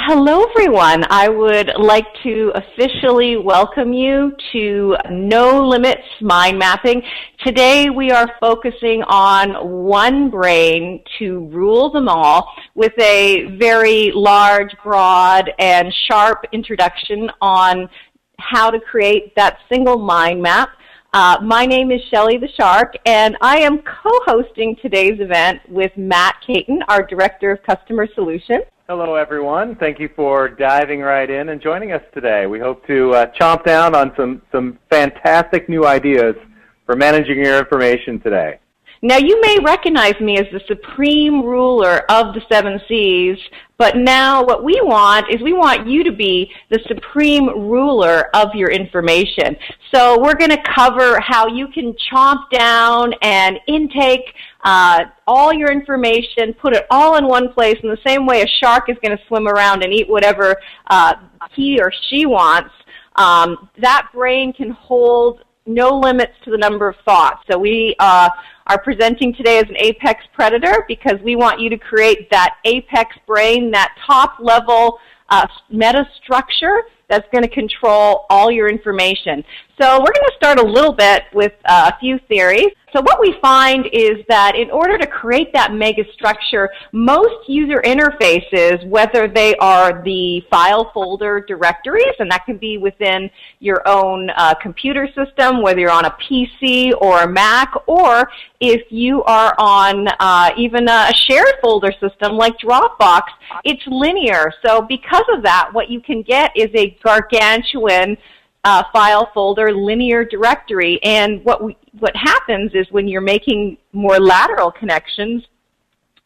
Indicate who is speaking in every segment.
Speaker 1: Hello, everyone. I would like to officially welcome you to No Limits Mind Mapping. Today we are focusing on one brain to rule them all with a very large, broad, and sharp introduction on how to create that single mind map. My name is Shelley the Shark, and I am co-hosting today's event with Matt Caton, our Director of Customer Solutions.
Speaker 2: Hello, everyone. Thank you for diving right in and joining us today. We hope to chomp down on some fantastic new ideas for managing your information today.
Speaker 1: Now, you may recognize me as the supreme ruler of the 7 C's, but now what we want is we want you to be the supreme ruler of your information. So we're going to cover how you can chomp down and intake all your information, put it all in one place in the same way a shark is going to swim around and eat whatever he or she wants. That brain can hold no limits to the number of thoughts. So we are presenting today as an apex predator because we want you to create that apex brain, that top level meta structure that's going to control all your information. So we're going to start a little bit with a few theories. So what we find is that in order to create that mega structure, most user interfaces, whether they are the file folder directories, and that can be within your own computer system, whether you're on a PC or a Mac, or if you are on even a shared folder system like Dropbox, it's linear. So because of that, what you can get is a gargantuan file folder linear directory, and what happens is when you're making more lateral connections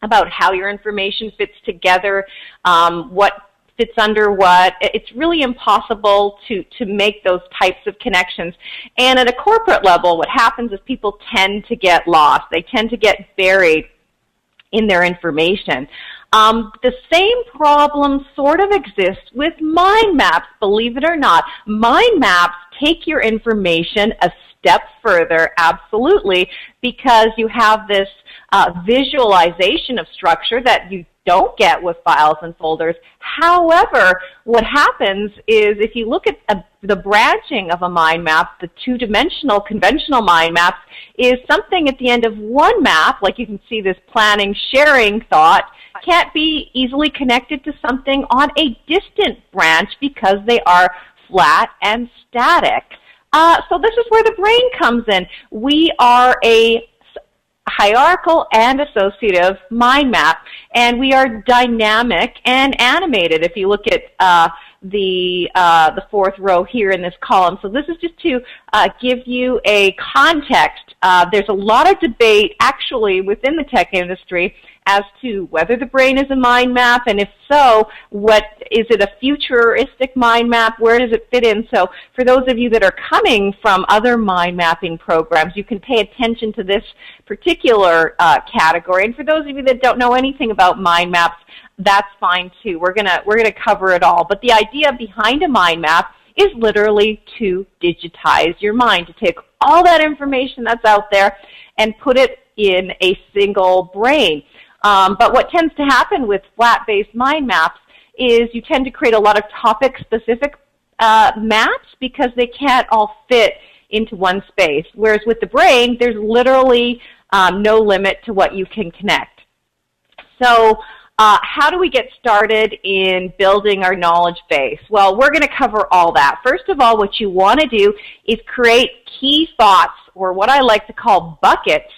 Speaker 1: about how your information fits together, what fits under what, it's really impossible to make those types of connections. And at a corporate level, what happens is people tend to get lost. They tend to get buried in their information. The same problem sort of exists with mind maps, believe it or not. Mind maps take your information a step further, absolutely, because you have this visualization of structure that you don't get with files and folders. However, what happens is if you look at the branching of a mind map, the two-dimensional conventional mind maps, is something at the end of one map, like you can see this planning, sharing thought, can't be easily connected to something on a distant branch because they are flat and static. So this is where the brain comes in. We are a hierarchical and associative mind map, and we are dynamic and animated. If you look at the fourth row here in this column. So this is just to give you a context. There's a lot of debate actually within the tech industry as to whether the brain is a mind map, and if so, is it a futuristic mind map? Where does it fit in? So for those of you that are coming from other mind mapping programs, you can pay attention to this particular category. And for those of you that don't know anything about mind maps, that's fine too. We're gonna cover it all. But the idea behind a mind map is literally to digitize your mind, to take all that information that's out there and put it in a single brain. But what tends to happen with flat-based mind maps is you tend to create a lot of topic-specific maps because they can't all fit into one space. Whereas with the brain, there's literally no limit to what you can connect. So how do we get started in building our knowledge base? Well, we're going to cover all that. First of all, what you want to do is create key thoughts, or what I like to call buckets,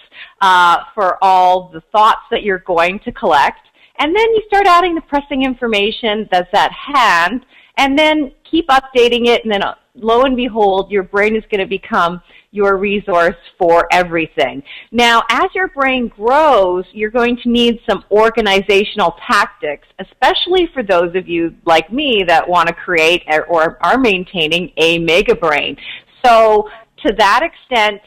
Speaker 1: for all the thoughts that you're going to collect. And then you start adding the pressing information that's at hand, and then keep updating it, and then lo and behold, your brain is going to become your resource for everything. Now, as your brain grows, you're going to need some organizational tactics, especially for those of you like me that want to create or are maintaining a mega brain. So to that extent,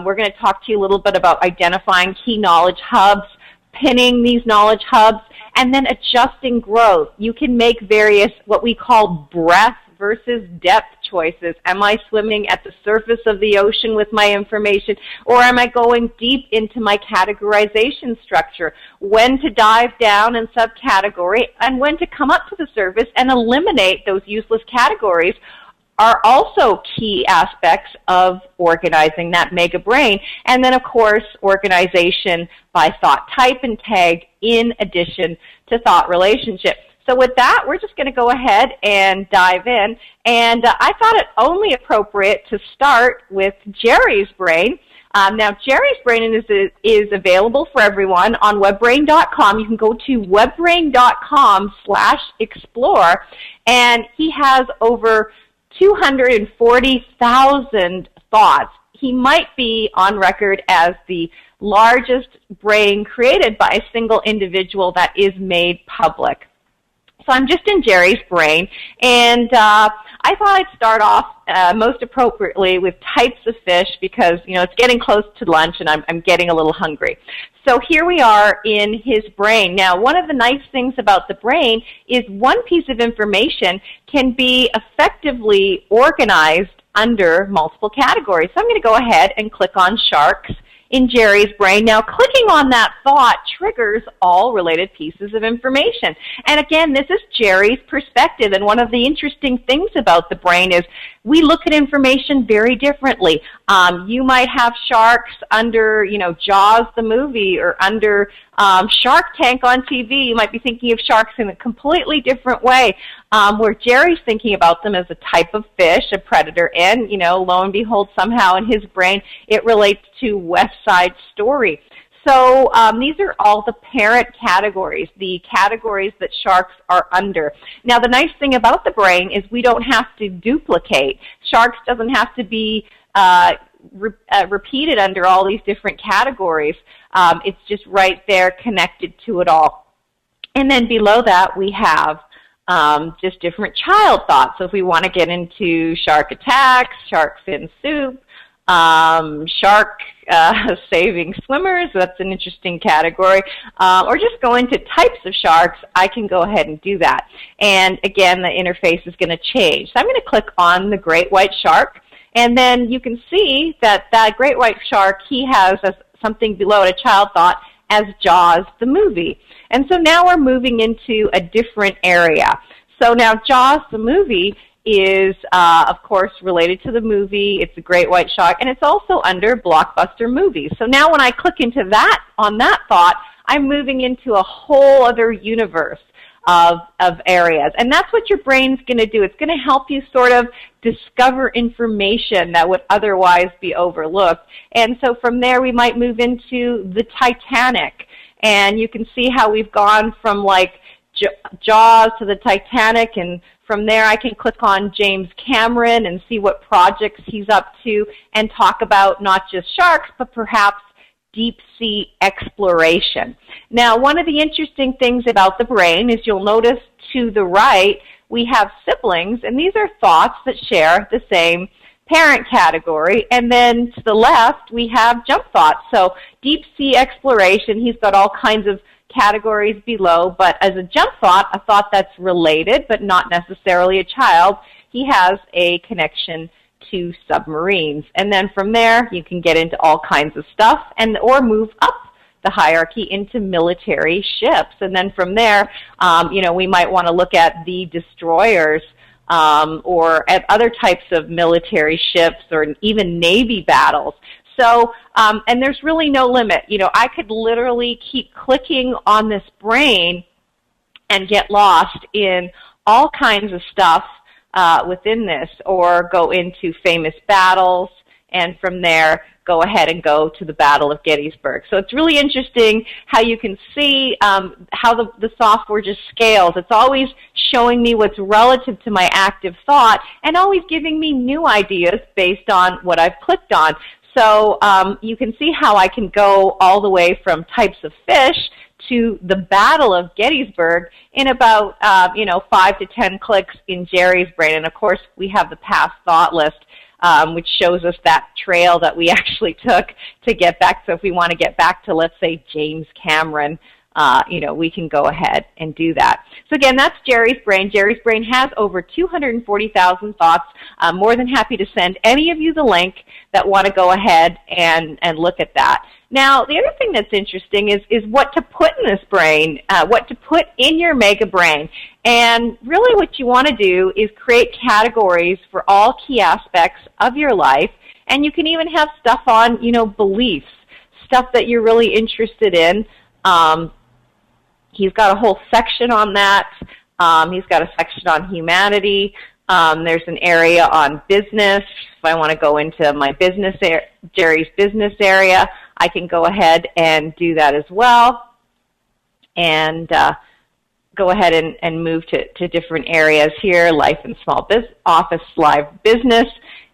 Speaker 1: we're going to talk to you a little bit about identifying key knowledge hubs, pinning these knowledge hubs, and then adjusting growth. You can make various what we call breadth versus depth choices. Am I swimming at the surface of the ocean with my information, or am I going deep into my categorization structure? When to dive down in subcategory and when to come up to the surface and eliminate those useless categories are also key aspects of organizing that mega brain. And then, of course, organization by thought type and tag in addition to thought relationship. So with that, we're just going to go ahead and dive in. And I thought it only appropriate to start with Jerry's brain. Now, Jerry's brain is available for everyone on webbrain.com. You can go to webbrain.com/explore, and he has over 240,000 thoughts. He might be on record as the largest brain created by a single individual that is made public. So I'm just in Jerry's brain, and I thought I'd start off most appropriately with types of fish because, you know, it's getting close to lunch and I'm getting a little hungry. So here we are in his brain. Now, one of the nice things about the brain is one piece of information can be effectively organized under multiple categories. So I'm going to go ahead and click on sharks in Jerry's brain. Now, clicking on that thought triggers all related pieces of information. And again, this is Jerry's perspective. And one of the interesting things about the brain is we look at information very differently. You might have sharks under, you know, Jaws the movie, or under Shark Tank on TV. You might be thinking of sharks in a completely different way, where Jerry's thinking about them as a type of fish, a predator, and, you know, lo and behold, somehow in his brain it relates to West Side Story. So these are all the parent categories, the categories that sharks are under. Now, the nice thing about the brain is we don't have to duplicate. Sharks doesn't have to be repeated under all these different categories. It's just right there connected to it all. And then below that we have just different child thoughts. So if we want to get into shark attacks, shark fin soup, shark saving swimmers, that's an interesting category, or just go into types of sharks, I can go ahead and do that. And again, the interface is going to change. So I'm going to click on the great white shark, and then you can see that that great white shark, he has something below it, a child thought, as Jaws the movie. And so now we're moving into a different area. So now Jaws the movie is, of course, related to the movie. It's a great white shark, and it's also under blockbuster movies. So now when I click into that, on that thought, I'm moving into a whole other universe of areas. And that's what your brain's going to do. It's going to help you sort of discover information that would otherwise be overlooked. And so from there, we might move into the Titanic. And you can see how we've gone from like Jaws to the Titanic, and from there I can click on James Cameron and see what projects he's up to and talk about not just sharks, but perhaps deep sea exploration. Now, one of the interesting things about the brain is you'll notice to the right we have siblings, and these are thoughts that share the same parent category. And then to the left we have jump thoughts. So deep sea exploration, he's got all kinds of categories below, but as a jump thought, a thought that's related but not necessarily a child, he has a connection to submarines. And then from there you can get into all kinds of stuff or move up the hierarchy into military ships. And then from there, you know, we might want to look at the destroyers or at other types of military ships or even Navy battles. So, and there's really no limit. You know, I could literally keep clicking on this brain and get lost in all kinds of stuff within this, or go into famous battles, and from there go ahead and go to the Battle of Gettysburg. So it's really interesting how you can see how the software just scales. It's always showing me what's relative to my active thought and always giving me new ideas based on what I've clicked on. So you can see how I can go all the way from types of fish to the Battle of Gettysburg in about 5 to 10 clicks in Jerry's brain. And of course, we have the past thought list, which shows us that trail that we actually took to get back. So if we want to get back to, let's say, James Cameron, we can go ahead and do that. So again, that's Jerry's Brain. Jerry's Brain has over 240,000 thoughts. I'm more than happy to send any of you the link that want to go ahead and look at that. Now, the other thing that's interesting is what to put in this brain, what to put in your mega brain. And really what you want to do is create categories for all key aspects of your life. And you can even have stuff on, beliefs, stuff that you're really interested in. He's got a whole section on that. He's got a section on humanity. There's an area on business. If I want to go into my business, Jerry's business area, I can go ahead and do that as well. And go ahead and move to different areas here, life and small business, Office Live Business,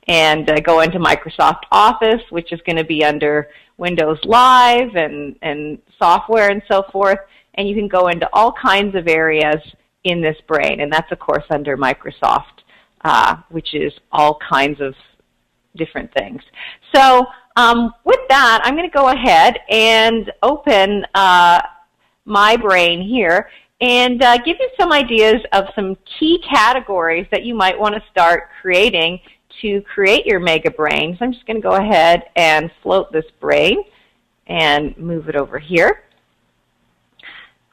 Speaker 1: and go into Microsoft Office, which is going to be under Windows Live and software and so forth. And you can go into all kinds of areas in this brain, and that's, of course, under Microsoft, which is all kinds of different things. So with that, I'm going to go ahead and open my brain here and give you some ideas of some key categories that you might want to start creating to create your mega brain. So I'm just going to go ahead and float this brain and move it over here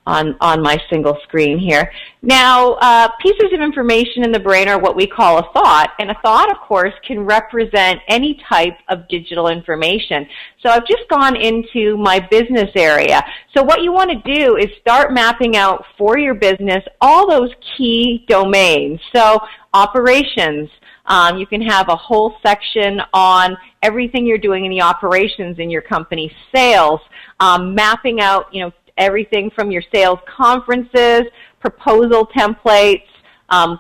Speaker 1: on my single screen here. Now, pieces of information in the brain are what we call a thought, and a thought, of course, can represent any type of digital information. So I've just gone into my business area. So what you want to do is start mapping out for your business all those key domains. So operations, you can have a whole section on everything you're doing in the operations in your company. Sales, mapping out, everything from your sales conferences, proposal templates,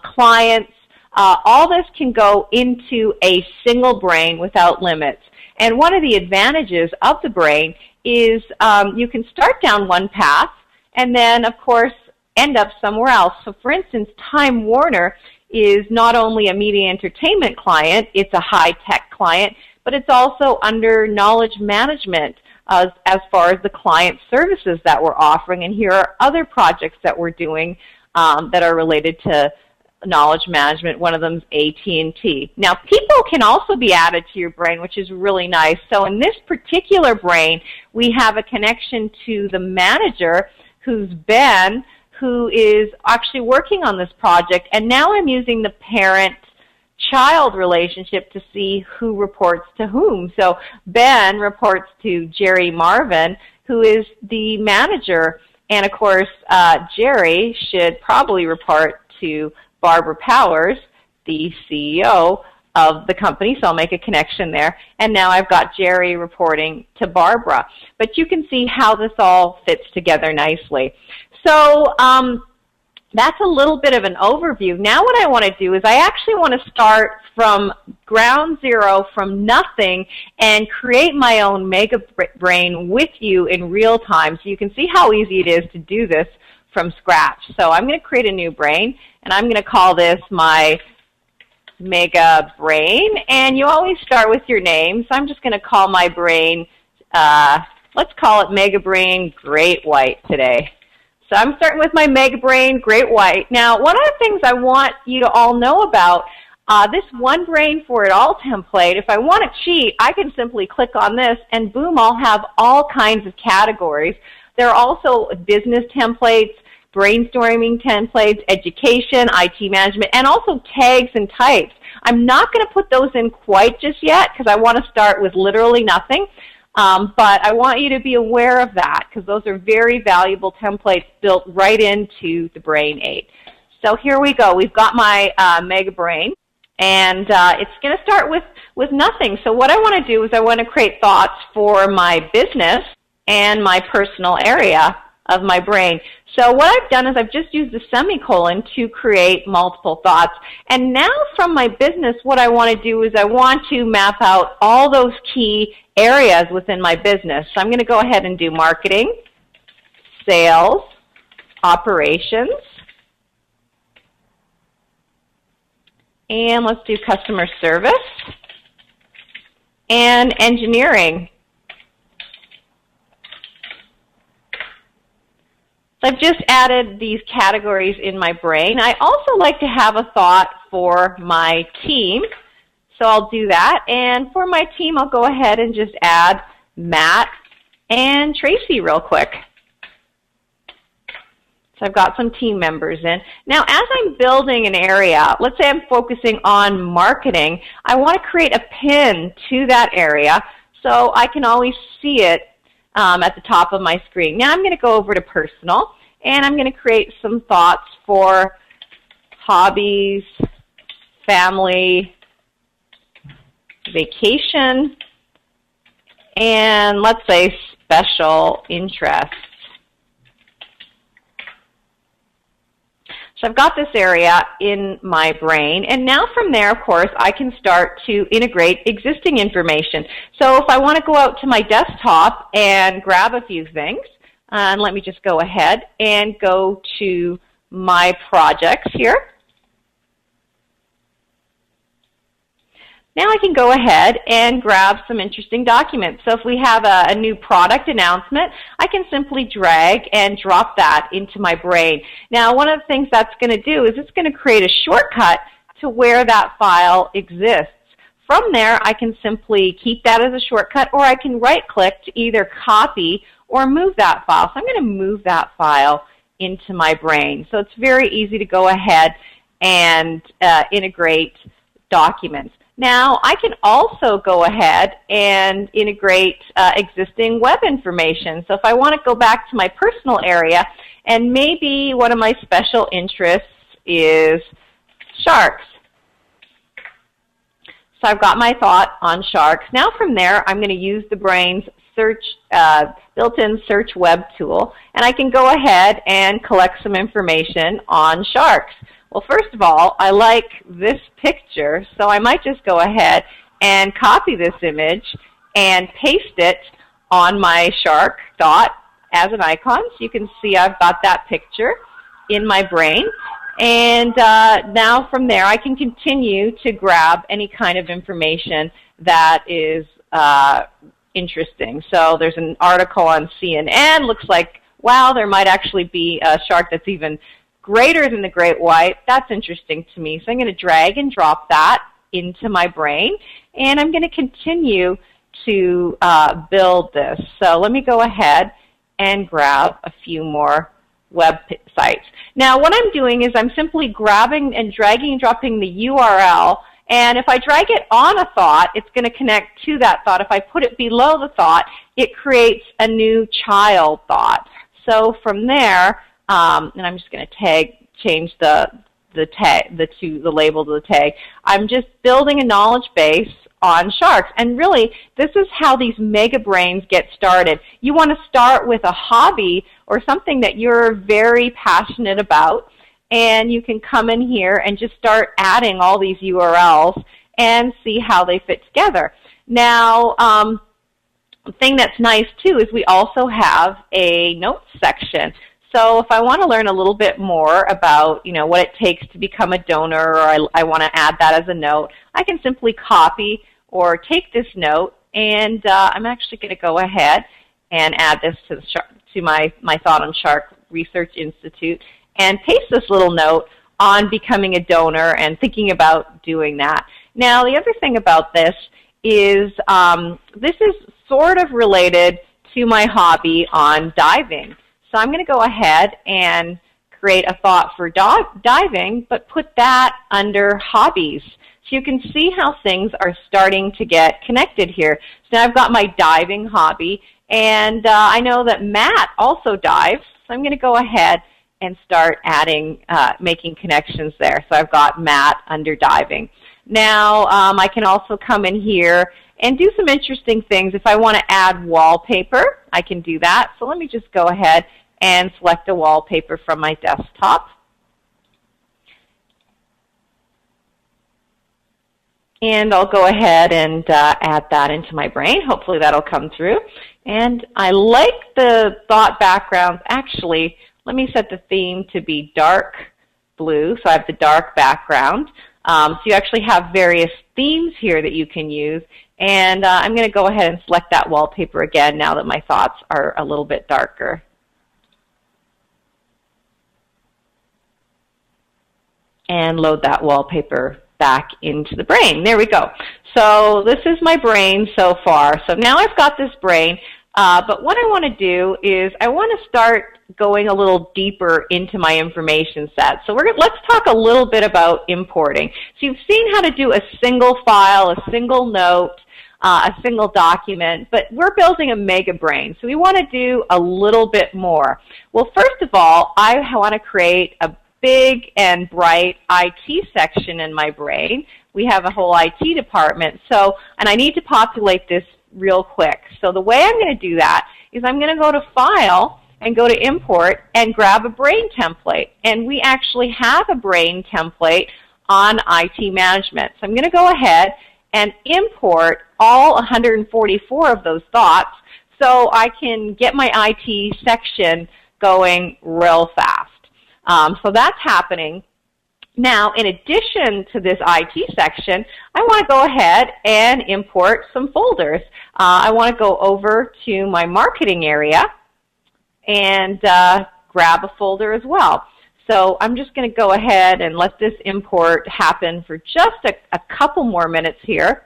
Speaker 1: clients. All this can go into a single brain without limits. And one of the advantages of the brain is you can start down one path and then, of course, end up somewhere else. So, for instance, Time Warner is not only a media entertainment client, it's a high-tech client, but it's also under knowledge management as far as the client services that we're offering. And here are other projects that we're doing that are related to knowledge management. One of them is AT&T. Now, people can also be added to your brain, which is really nice. So in this particular brain, we have a connection to the manager, who's Ben, who is actually working on this project. And now I'm using the parent-child relationship to see who reports to whom. So Ben reports to Jerry Marvin, who is the manager. And, of course, Jerry should probably report to Barbara Powers, the CEO of the company. So I'll make a connection there. And now I've got Jerry reporting to Barbara. But you can see how this all fits together nicely. So that's a little bit of an overview. Now what I want to do is I actually want to start from ground zero, from nothing, and create my own mega brain with you in real time. So you can see how easy it is to do this from scratch. So I'm going to create a new brain, and I'm going to call this my mega brain. And you always start with your name. So I'm just going to call my brain, let's call it Mega Brain Great White today. So I'm starting with my Mega Brain Great White. Now, one of the things I want you to all know about this One Brain for It All template, if I want to cheat, I can simply click on this and boom, I'll have all kinds of categories. There are also business templates, brainstorming templates, education, IT management, and also tags and types. I'm not going to put those in quite just yet because I want to start with literally nothing. But I want you to be aware of that because those are very valuable templates built right into the Brain 8. So here we go. We've got my Mega Brain, and it's going to start with nothing. So what I want to do is I want to create thoughts for my business and my personal area of my brain. So what I've done is I've just used the semicolon to create multiple thoughts. And now from my business, what I want to do is I want to map out all those key areas within my business. So I'm going to go ahead and do marketing, sales, operations, and let's do customer service, and engineering. So I've just added these categories in my brain. I also like to have a thought for my team. So I'll do that. And for my team, I'll go ahead and just add Matt and Tracy real quick. So I've got some team members in. Now, as I'm building an area, let's say I'm focusing on marketing, I want to create a pin to that area so I can always see it at the top of my screen. Now I'm going to go over to personal, and I'm going to create some thoughts for hobbies, family, vacation, and let's say special interests. So I've got this area in my brain, and now from there, of course, I can start to integrate existing information. So if I want to go out to my desktop and grab a few things, and let me just go ahead and go to my projects here. Now I can go ahead and grab some interesting documents. So if we have a new product announcement, I can simply drag and drop that into my brain. Now one of the things that's going to do is it's going to create a shortcut to where that file exists. From there, I can simply keep that as a shortcut, or I can right-click to either copy or move that file. So I'm going to move that file into my brain. So it's very easy to go ahead and integrate documents. Now, I can also go ahead and integrate existing web information. So if I want to go back to my personal area, and maybe one of my special interests is sharks. So I've got my thought on sharks. Now from there, I'm going to use the brain's built-in search web tool, and I can go ahead and collect some information on sharks. Well, first of all, I like this picture, so I might just go ahead and copy this image and paste it on my shark dot as an icon. So you can see I've got that picture in my brain. And now from there, I can continue to grab any kind of information that is interesting. So there's an article on CNN. Looks like, wow, there might actually be a shark that's even greater than the great white. That's interesting to me. So I'm going to drag and drop that into my brain, and I'm going to continue to build this. So let me go ahead and grab a few more web sites. Now what I'm doing is I'm simply grabbing and dragging and dropping the URL, and if I drag it on a thought, it's going to connect to that thought. If I put it below the thought, it creates a new child thought. So from there, and I'm just going to change the label to the tag. I'm just building a knowledge base on sharks. And really, this is how these mega brains get started. You want to start with a hobby or something that you're very passionate about, and you can come in here and just start adding all these URLs and see how they fit together. Now, the thing that's nice too is we also have a notes section. So if I want to learn a little bit more about, what it takes to become a donor, or I want to add that as a note, I can simply copy or take this note, and I'm actually going to go ahead and add this to my Thought on Shark Research Institute and paste this little note on becoming a donor and thinking about doing that. Now, the other thing about this is this is sort of related to my hobby on diving. So I'm going to go ahead and create a thought for diving, but put that under hobbies. So you can see how things are starting to get connected here. So now I've got my diving hobby, and I know that Matt also dives, so I'm going to go ahead and start adding, making connections there. So I've got Matt under diving. Now I can also come in here and do some interesting things. If I want to add wallpaper, I can do that. So let me just go ahead and select a wallpaper from my desktop. And I'll go ahead and add that into my brain. Hopefully that'll come through. And I like the thought backgrounds. Actually, let me set the theme to be dark blue. So I have the dark background. So you actually have various themes here that you can use. And I'm going to go ahead and select that wallpaper again now that my thoughts are a little bit darker. and load that wallpaper back into the brain. There we go. So this is my brain so far. So now I've got this brain, but what I want to do is I want to start going a little deeper into my information set. So let's talk a little bit about importing. So you've seen how to do a single file, a single note, a single document, but we're building a mega brain, so we want to do a little bit more. Well, first of all, I want to create a big and bright IT section in my brain. We have a whole IT department, and I need to populate this real quick. So the way I'm going to do that is I'm going to go to File and go to Import and grab a brain template. And we actually have a brain template on IT management. So I'm going to go ahead and import all 144 of those thoughts so I can get my IT section going real fast. So that's happening. Now, in addition to this IT section, I want to go ahead and import some folders. I want to go over to my marketing area and grab a folder as well. So I'm just going to go ahead and let this import happen for just a couple more minutes here.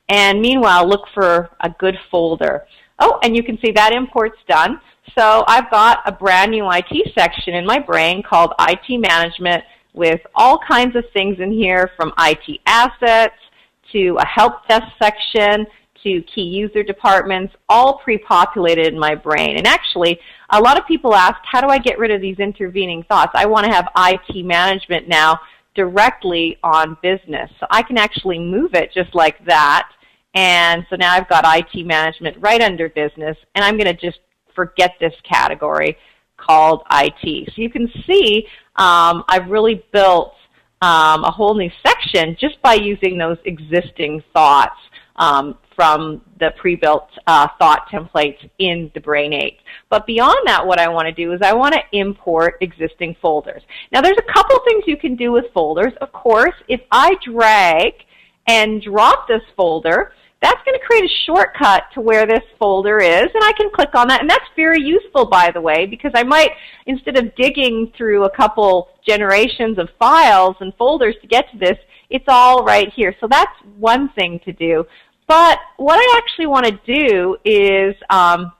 Speaker 1: And meanwhile, look for a good folder. Oh, and you can see that import's done. So I've got a brand new IT section in my brain called IT Management with all kinds of things in here, from IT assets to a help desk section to key user departments, all pre-populated in my brain. And actually, a lot of people ask, how do I get rid of these intervening thoughts? I want to have IT management now directly on business. So I can actually move it just like that. And so now I've got IT management right under business, and I'm going to just forget this category called IT. So you can see I've really built a whole new section just by using those existing thoughts from the pre-built thought templates in the Brain 8. But beyond that, what I want to do is I want to import existing folders. Now there's a couple things you can do with folders. Of course, if I drag and drop this folder, that's going to create a shortcut to where this folder is, and I can click on that. And that's very useful, by the way, because I might, instead of digging through a couple generations of files and folders to get to this, it's all right here. So that's one thing to do. But what I actually want to do is I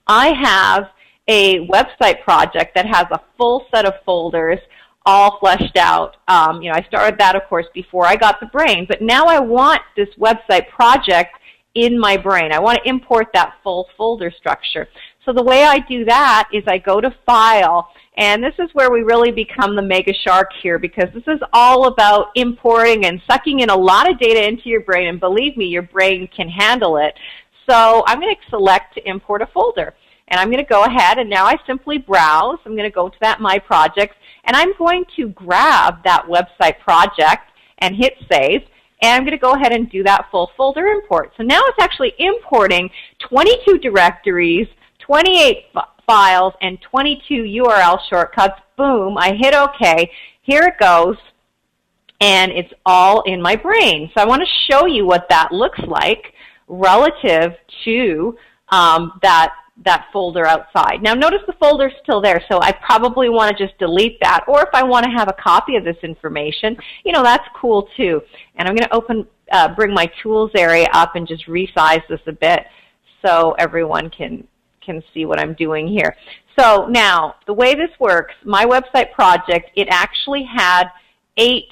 Speaker 1: have a website project that has a full set of folders all fleshed out. I started that, of course, before I got the brain, but now I want this website project in my brain. I want to import that full folder structure. So the way I do that is I go to File, and this is where we really become the mega shark here, because this is all about importing and sucking in a lot of data into your brain, and believe me, your brain can handle it. So I'm going to select to import a folder. And I'm going to go ahead, and now I simply browse. I'm going to go to that My Projects, and I'm going to grab that website project and hit Save, and I'm going to go ahead and do that full folder import. So now it's actually importing 22 directories, 28 files, and 22 URL shortcuts. Boom, I hit OK. Here it goes, and it's all in my brain. So I want to show you what that looks like relative to that folder outside. Now notice the folder's still there, so I probably want to just delete that. Or if I want to have a copy of this information, that's cool too. And I'm going to bring my tools area up and just resize this a bit so everyone can see what I'm doing here. So now, the way this works, my website project, it actually had 8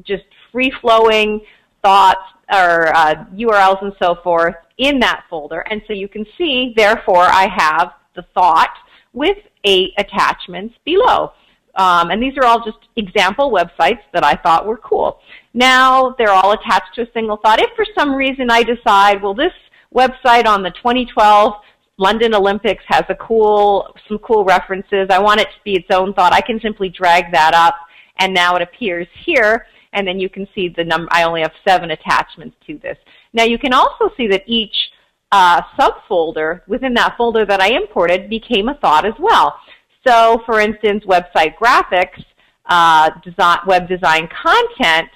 Speaker 1: just free-flowing thoughts or URLs and so forth in that folder. And so you can see, therefore, I have the thought with 8 attachments below. And these are all just example websites that I thought were cool. Now they're all attached to a single thought. If for some reason I decide, well, this website on the 2012 London Olympics has some cool references, I want it to be its own thought, I can simply drag that up, and now it appears here. And then you can see the number. I only have 7 attachments to this. Now you can also see that each subfolder within that folder that I imported became a thought as well. So for instance, website graphics, web design content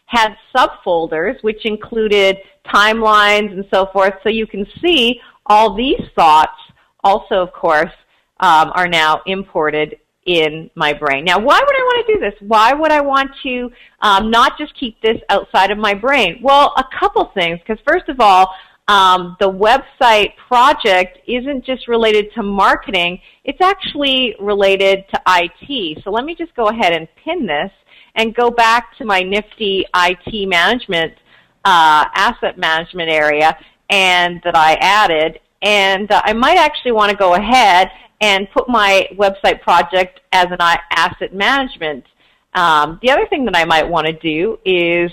Speaker 1: had subfolders which included timelines and so forth. So you can see all these thoughts also, of course, are now imported in my brain. Now, why would I want to do this? Why would I want to not just keep this outside of my brain? Well, a couple things, because first of all, the website project isn't just related to marketing, it's actually related to IT. So let me just go ahead and pin this and go back to my nifty IT management, asset management area and that I added. And I might actually want to go ahead and put my website project as an asset management. The other thing that I might want to do is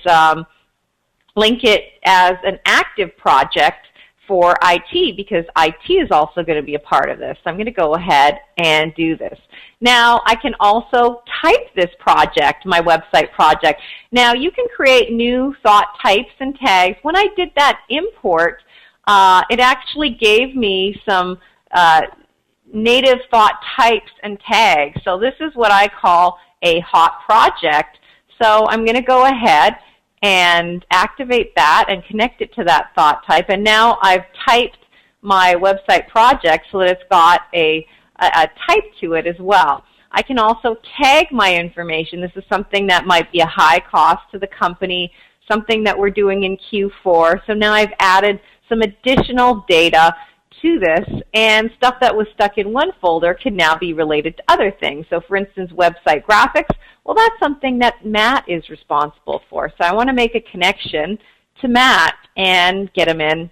Speaker 1: link it as an active project for IT, because IT is also going to be a part of this. So I'm going to go ahead and do this. Now I can also type this project, my website project. Now you can create new thought types and tags. When I did that import, it actually gave me some native thought types and tags. So this is what I call a hot project. So I'm going to go ahead and activate that and connect it to that thought type. And now I've typed my website project so that it's got a type to it as well. I can also tag my information. This is something that might be a high cost to the company, something that we're doing in Q4. So now I've added some additional data to this, and stuff that was stuck in one folder can now be related to other things. So for instance, website graphics, well, that's something that Matt is responsible for. So I want to make a connection to Matt and get him in,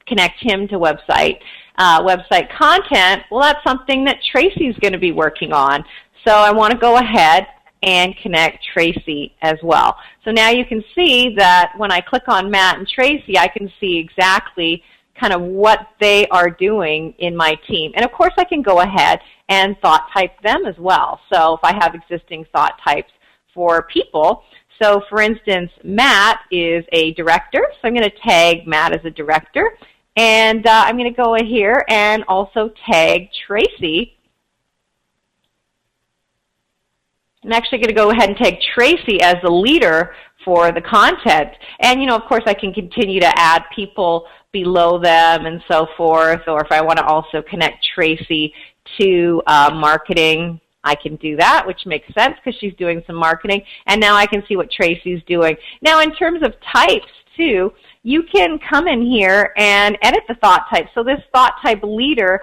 Speaker 1: connect him to website. Website content, well, that's something that Tracy's going to be working on. So I want to go ahead and connect Tracy as well. So now you can see that when I click on Matt and Tracy, I can see exactly kind of what they are doing in my team. And of course I can go ahead and thought type them as well. So if I have existing thought types for people, so for instance, Matt is a director, so I'm going to tag Matt as a director. And I'm going to go here and also tag Tracy. I'm actually going to go ahead and tag Tracy as the leader for the content. And, you know, of course, I can continue to add people below them and so forth. Or if I want to also connect Tracy to marketing, I can do that, which makes sense because she's doing some marketing. And now I can see what Tracy's doing. Now, in terms of types, too, you can come in here and edit the thought type. So this thought type leader,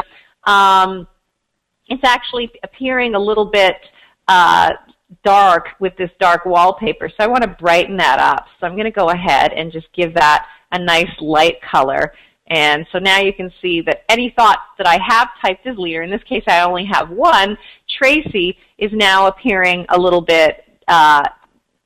Speaker 1: it's actually appearing a little bit dark with this dark wallpaper. So I want to brighten that up. So I'm going to go ahead and just give that a nice light color. And so now you can see that any thought that I have typed as leader, in this case I only have one, Tracy, is now appearing a little bit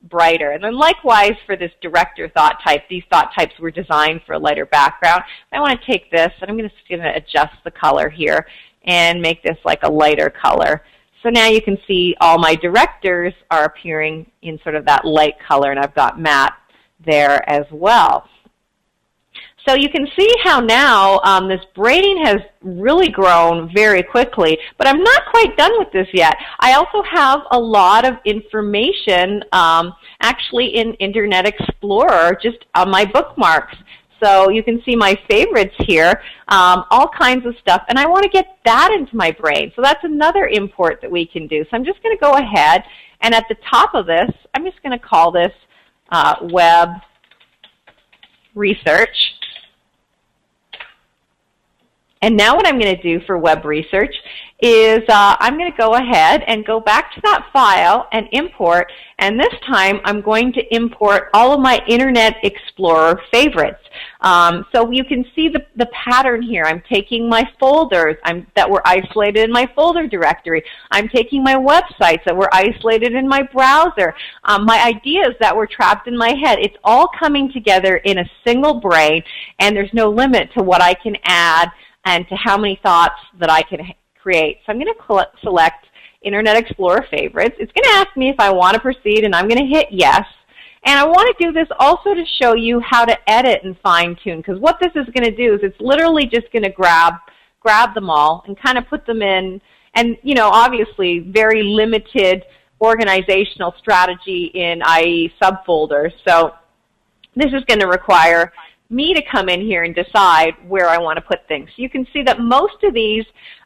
Speaker 1: brighter. And then likewise for this director thought type, these thought types were designed for a lighter background. I want to take this and I'm just going to adjust the color here and make this like a lighter color. So now you can see all my directors are appearing in sort of that light color, and I've got Matt there as well. So you can see how now this braiding has really grown very quickly, but I'm not quite done with this yet. I also have a lot of information actually in Internet Explorer, just on my bookmarks. So you can see my favorites here, all kinds of stuff, and I want to get that into my brain. So that's another import that we can do. So I'm just going to go ahead, and at the top of this, I'm just going to call this Web Research. And now what I'm going to do for web research is I'm going to go ahead and go back to that file and import, and this time I'm going to import all of my Internet Explorer favorites. So you can see the pattern here. I'm taking my folders that were isolated in my folder directory. I'm taking my websites that were isolated in my browser, my ideas that were trapped in my head. It's all coming together in a single brain, and there's no limit to what I can add and to how many thoughts that I can create. So I'm going to select Internet Explorer Favorites. It's going to ask me if I want to proceed, and I'm going to hit yes. And I want to do this also to show you how to edit and fine-tune, because what this is going to do is it's literally just going to grab them all and kind of put them in, and you know, obviously very limited organizational strategy in IE subfolders. So this is going to require me to come in here and decide where I want to put things. You can see that most of these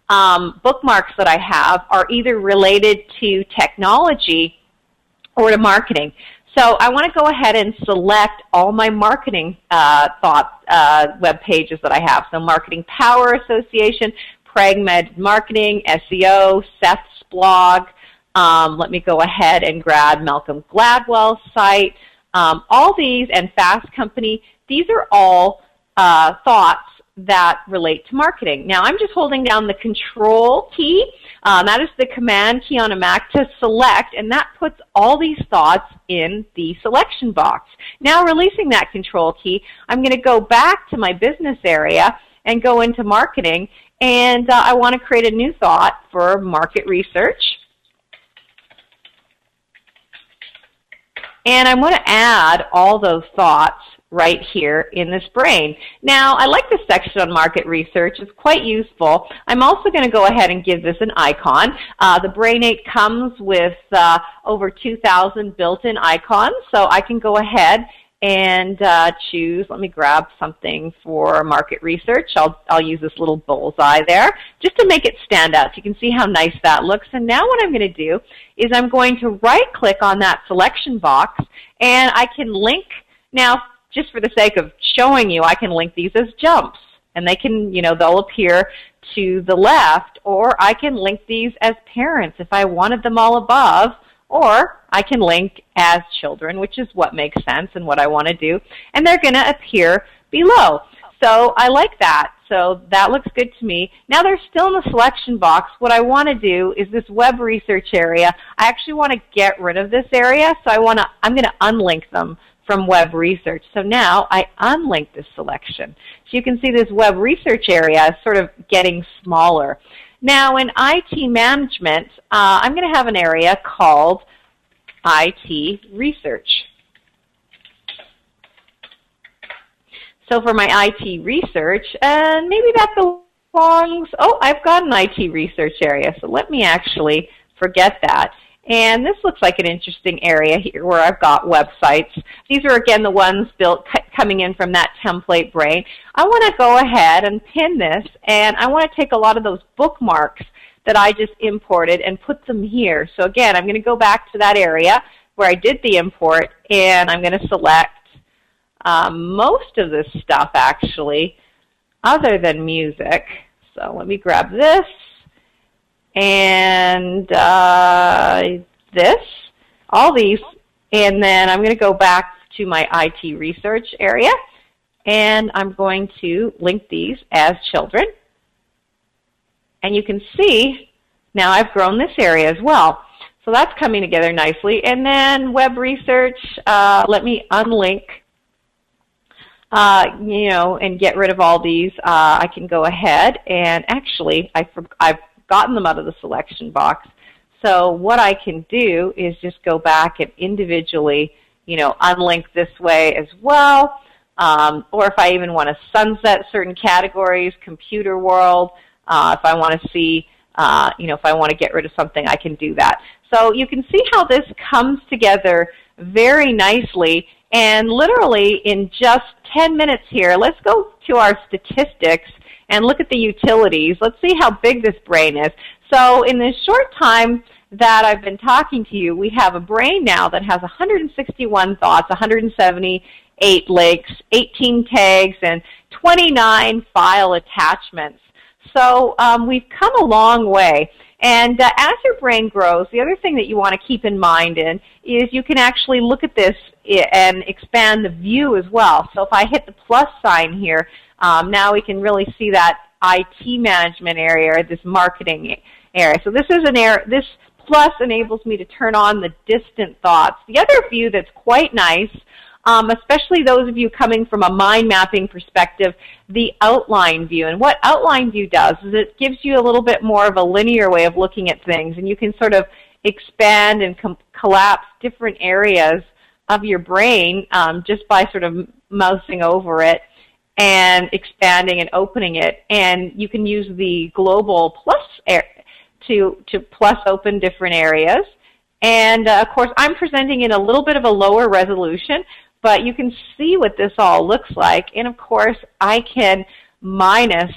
Speaker 1: bookmarks that I have are either related to technology or to marketing. So I want to go ahead and select all my marketing web pages that I have. So Marketing Power Association, Pragmatic Marketing, SEO, Seth's blog. Let me go ahead and grab Malcolm Gladwell's site. All these, and Fast Company, these are all thoughts that relate to marketing. Now I'm just holding down the Control key. That is the Command key on a Mac to select, and that puts all these thoughts in the selection box. Now releasing that Control key, I'm going to go back to my business area and go into marketing, and I want to create a new thought for market research. And I want to add all those thoughts right here in this brain. Now, I like this section on market research. It's quite useful. I'm also going to go ahead and give this an icon. The Brain 8 comes with over 2,000 built-in icons, so I can go ahead and choose. Let me grab something for market research. I'll use this little bullseye there just to make it stand out. So you can see how nice that looks. And now what I'm going to do is I'm going to right-click on that selection box, and I can link. Now, just for the sake of showing you, I can link these as jumps, and they can, they'll appear to the left, or I can link these as parents if I wanted them all above, or I can link as children, which is what makes sense and what I want to do, and they're going to appear below. So I like that. So that looks good to me. Now they're still in the selection box. What I want to do is this web research area. I actually want to get rid of this area, so I'm going to unlink them from web research. So now I unlink this selection. So you can see this web research area is sort of getting smaller. Now in IT management, I'm going to have an area called IT research. So for my IT research, and maybe that belongs, I've got an IT research area, so let me actually forget that. And this looks like an interesting area here where I've got websites. These are, again, the ones built coming in from that template brain. I want to go ahead and pin this, and I want to take a lot of those bookmarks that I just imported and put them here. So again, I'm going to go back to that area where I did the import, and I'm going to select most of this stuff, actually, other than music. So let me grab this. And all these, and then I'm going to go back to my IT research area, and I'm going to link these as children. And you can see now I've grown this area as well. So that's coming together nicely. And then web research, let me unlink, and get rid of all these. I can go ahead and actually I've gotten them out of the selection box. So what I can do is just go back and individually, unlink this way as well. Or if I even want to sunset certain categories, computer world, if I want to see, if I want to get rid of something, I can do that. So you can see how this comes together very nicely. And literally in just 10 minutes here, let's go to our statistics and look at the utilities. Let's see how big this brain is. So in this short time that I've been talking to you, we have a brain now that has 161 thoughts, 178 links, 18 tags, and 29 file attachments. So we've come a long way. And as your brain grows, the other thing that you want to keep in mind is you can actually look at this and expand the view as well. So if I hit the plus sign here, now we can really see that IT management area, this marketing area. So this is an area, this plus enables me to turn on the distant thoughts. The other view that's quite nice, especially those of you coming from a mind mapping perspective, the outline view. And what outline view does is it gives you a little bit more of a linear way of looking at things, and you can sort of expand and collapse different areas of your brain just by sort of mousing over it and expanding and opening it. And you can use the global plus to plus open different areas. And of course, I'm presenting in a little bit of a lower resolution, but you can see what this all looks like. And of course, I can minus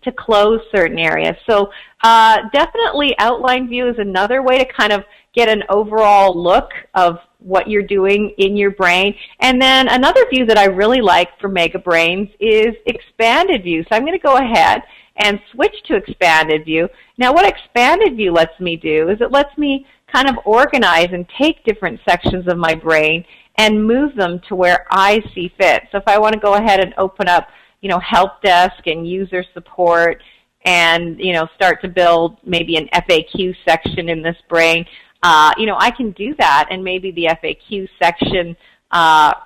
Speaker 1: to close certain areas. So definitely outline view is another way to kind of get an overall look of what you're doing in your brain. And then another view that I really like for Mega Brains is expanded view. So I'm going to go ahead and switch to expanded view. Now what expanded view lets me do is it lets me kind of organize and take different sections of my brain and move them to where I see fit. So if I want to go ahead and open up, help desk and user support and, start to build maybe an FAQ section in this brain, I can do that, and maybe the FAQ section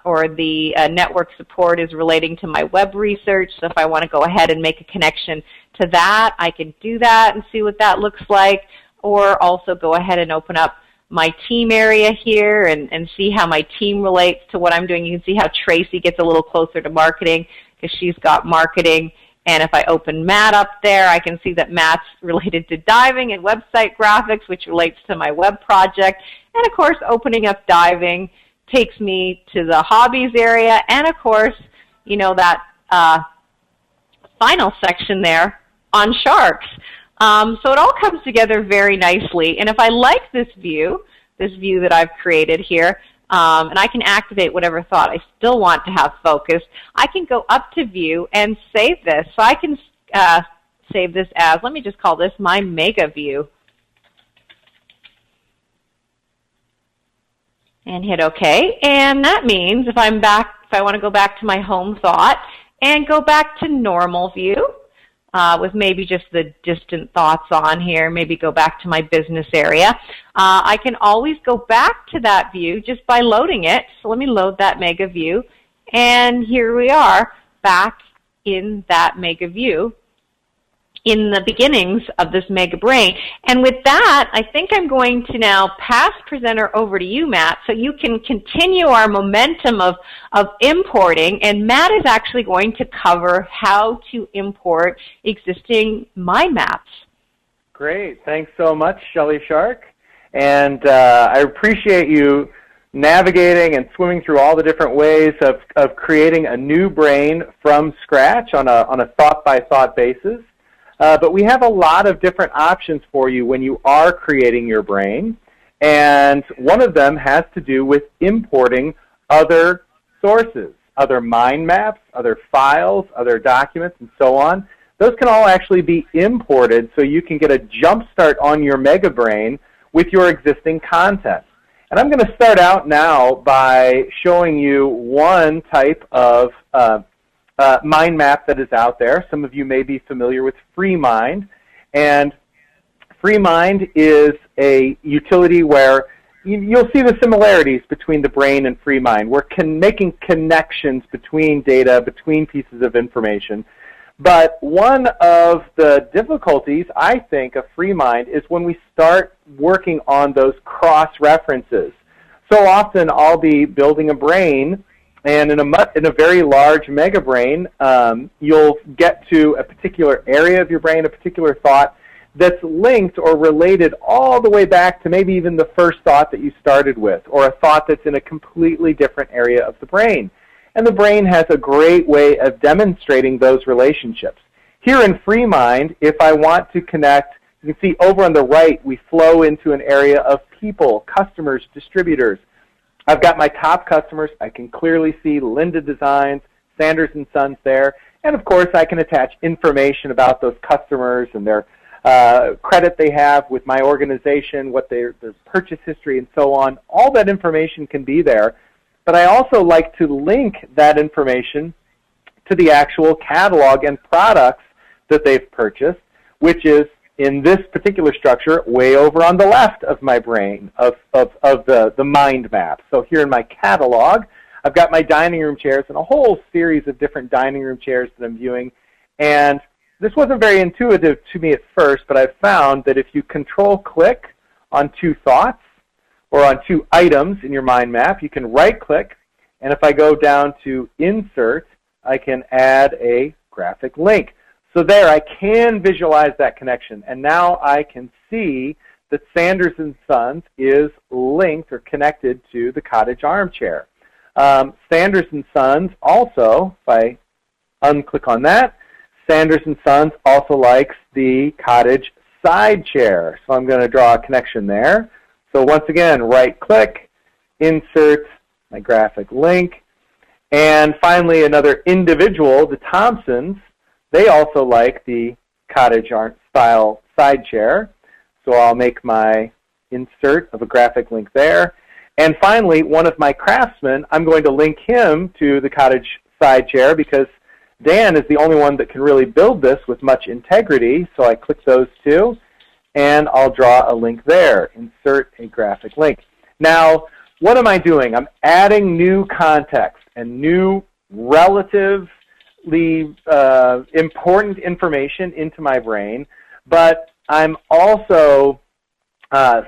Speaker 1: or the network support is relating to my web research. So if I want to go ahead and make a connection to that, I can do that and see what that looks like, or also go ahead and open up my team area here and see how my team relates to what I'm doing. You can see how Tracy gets a little closer to marketing because she's got marketing. And if I open Matt up there, I can see that Matt's related to diving and website graphics, which relates to my web project. And of course, opening up diving takes me to the hobbies area. And of course, that final section there on sharks. So it all comes together very nicely. And if I like this view that I've created here, and I can activate whatever thought I still want to have focused, I can go up to view and save this. So I can save this as, let me just call this my mega view. And hit OK. And that means if I want to go back to my home thought and go back to normal view, with maybe just the distant thoughts on here, maybe go back to my business area. I can always go back to that view just by loading it. So let me load that mega view. And here we are back in that mega view in the beginnings of this mega brain. And with that, I think I'm going to now pass presenter over to you, Matt, so you can continue our momentum of importing. And Matt is actually going to cover how to import existing mind maps.
Speaker 2: Great. Thanks so much, Shelley Shark. And I appreciate you navigating and swimming through all the different ways of creating a new brain from scratch on a thought-by-thought basis. But we have a lot of different options for you when you are creating your brain, and one of them has to do with importing other sources, other mind maps, other files, other documents, and so on. Those can all actually be imported so you can get a jump start on your mega brain with your existing content. And I'm going to start out now by showing you one type of mind map that is out there. Some of you may be familiar with FreeMind, and FreeMind is a utility where you'll see the similarities between the brain and FreeMind. We're making connections between data, between pieces of information. But one of the difficulties, I think, of FreeMind is when we start working on those cross-references. So often I'll be building a brain, and in a very large mega brain, you'll get to a particular area of your brain, a particular thought that's linked or related all the way back to maybe even the first thought that you started with, or a thought that's in a completely different area of the brain. And the brain has a great way of demonstrating those relationships. Here in FreeMind, if I want to connect, you can see over on the right, we flow into an area of people, customers, distributors. I've got my top customers. I can clearly see Linda Designs, Sanders & Sons there. And of course, I can attach information about those customers and their credit they have with my organization, what their purchase history, and so on. All that information can be there. But I also like to link that information to the actual catalog and products that they've purchased, which is, in this particular structure, way over on the left of my brain, of the mind map. So here in my catalog, I've got my dining room chairs and a whole series of different dining room chairs that I'm viewing. And this wasn't very intuitive to me at first, but I've found that if you control-click on two thoughts or on two items in your mind map, you can right-click, and if I go down to Insert, I can add a graphic link. So there, I can visualize that connection, and now I can see that Sanders & Sons is linked or connected to the cottage armchair. Sanders & Sons also, if I unclick on that, Sanders & Sons also likes the cottage side chair. So I'm going to draw a connection there. So once again, right-click, insert my graphic link. And finally, another individual, the Thompsons, they also like the cottage style side chair. So I'll make my insert of a graphic link there. And finally, one of my craftsmen, I'm going to link him to the cottage side chair because Dan is the only one that can really build this with much integrity. So I click those two, and I'll draw a link there. Insert a graphic link. Now, what am I doing? I'm adding new context and new relatively important information into my brain, but I'm also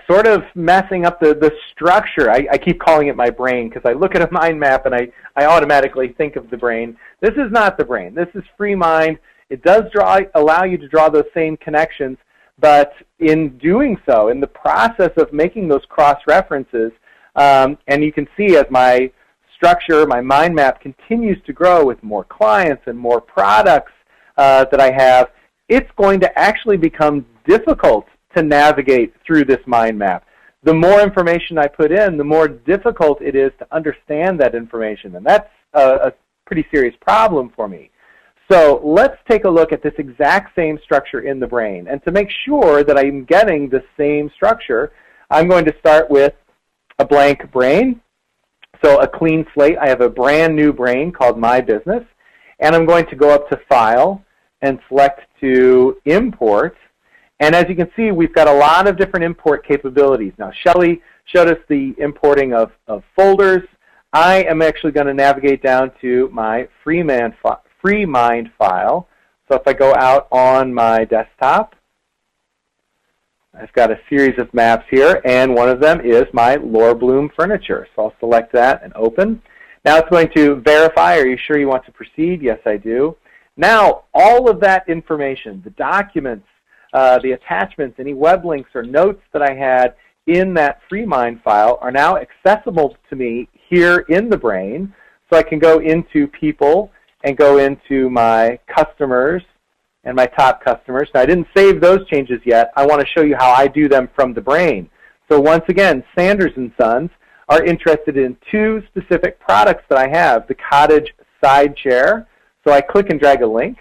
Speaker 2: sort of messing up the structure. I keep calling it my brain because I look at a mind map and I automatically think of the brain. This is not the brain. This is free mind. It does allow you to draw those same connections, but in doing so, in the process of making those cross-references, and you can see as my structure, my mind map continues to grow with more clients and more products that I have, it's going to actually become difficult to navigate through this mind map. The more information I put in, the more difficult it is to understand that information, and that's a pretty serious problem for me. So let's take a look at this exact same structure in the brain. And to make sure that I'm getting the same structure, I'm going to start with a blank brain. So a clean slate. I have a brand new brain called My Business. And I'm going to go up to File and select to Import. And as you can see, we've got a lot of different import capabilities. Now, Shelley showed us the importing of folders. I am actually going to navigate down to my free mind file. So if I go out on my desktop, I've got a series of maps here, and one of them is my Laura Bloom furniture. So I'll select that and open. Now it's going to verify, are you sure you want to proceed? Yes, I do. Now, all of that information, the documents, the attachments, any web links or notes that I had in that free mind file are now accessible to me here in the brain. So I can go into People and go into my customers and my top customers. Now, I didn't save those changes yet. I want to show you how I do them from the brain. So once again, Sanders & Sons are interested in two specific products that I have, the cottage side chair. So I click and drag a link.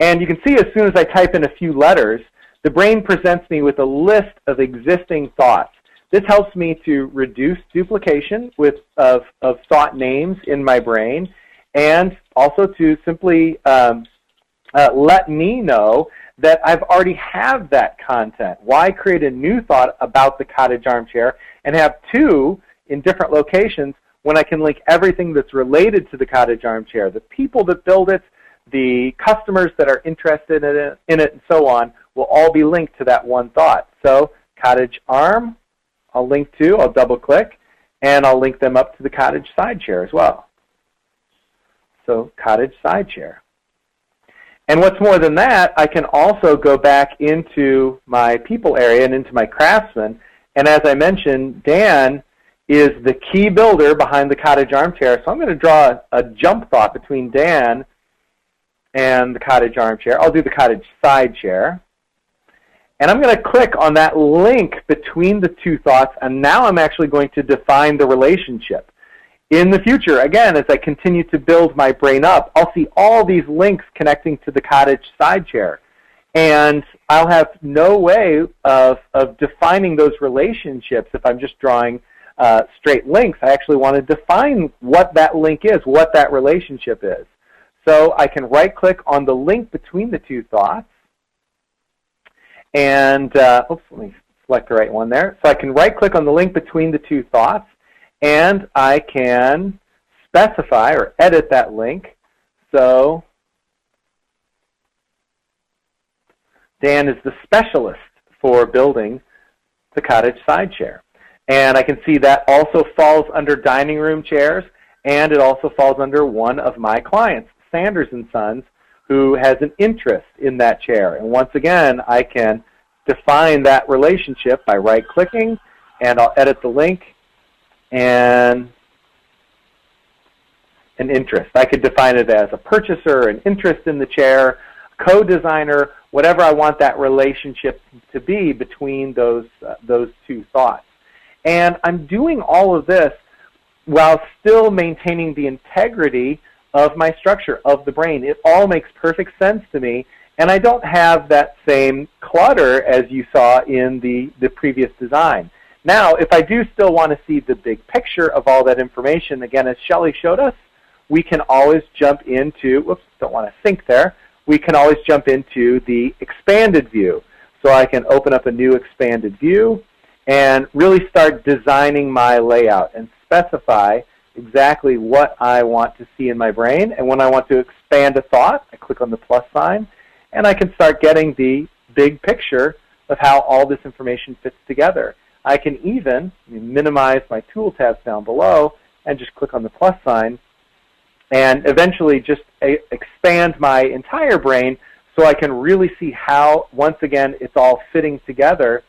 Speaker 2: And you can see as soon as I type in a few letters, the brain presents me with a list of existing thoughts. This helps me to reduce duplication of thought names in my brain, and also to simply let me know that I've already have that content. Why create a new thought about the cottage armchair and have two in different locations when I can link everything that's related to the cottage armchair, the people that build it, the customers that are interested in it, and so on, will all be linked to that one thought. So cottage arm, I'll link to, I'll double click, and I'll link them up to the cottage side chair as well. So cottage side chair. And what's more than that, I can also go back into my people area and into my craftsman. And as I mentioned, Dan is the key builder behind the cottage armchair. So I'm going to draw a jump thought between Dan and the cottage armchair. I'll do the cottage side chair. And I'm going to click on that link between the two thoughts, and now I'm actually going to define the relationship. In the future, again, as I continue to build my brain up, I'll see all these links connecting to the cottage side chair. And I'll have no way of defining those relationships if I'm just drawing straight links. I actually want to define what that link is, what that relationship is. So I can right-click on the link between the two thoughts. And, oops, let me select the right one there. So I can right-click on the link between the two thoughts, and I can specify or edit that link. So Dan is the specialist for building the cottage side chair. And I can see that also falls under dining room chairs, and it also falls under one of my clients, Sanders & Sons, who has an interest in that chair. And once again, I can define that relationship by right-clicking, and I'll edit the link and an interest. I could define it as a purchaser, an interest in the chair, co-designer, whatever I want that relationship to be between those two thoughts. And I'm doing all of this while still maintaining the integrity of my structure, of the brain. It all makes perfect sense to me, and I don't have that same clutter as you saw in the previous design. Now, if I do still want to see the big picture of all that information, again, as Shelley showed us, we can always jump into, whoops, don't want to sync there, we can always jump into the expanded view. So I can open up a new expanded view and really start designing my layout and specify exactly what I want to see in my brain. And when I want to expand a thought, I click on the plus sign, and I can start getting the big picture of how all this information fits together. I can even minimize my tool tabs down below and just click on the plus sign and eventually just expand my entire brain so I can really see how, once again, it's all fitting together,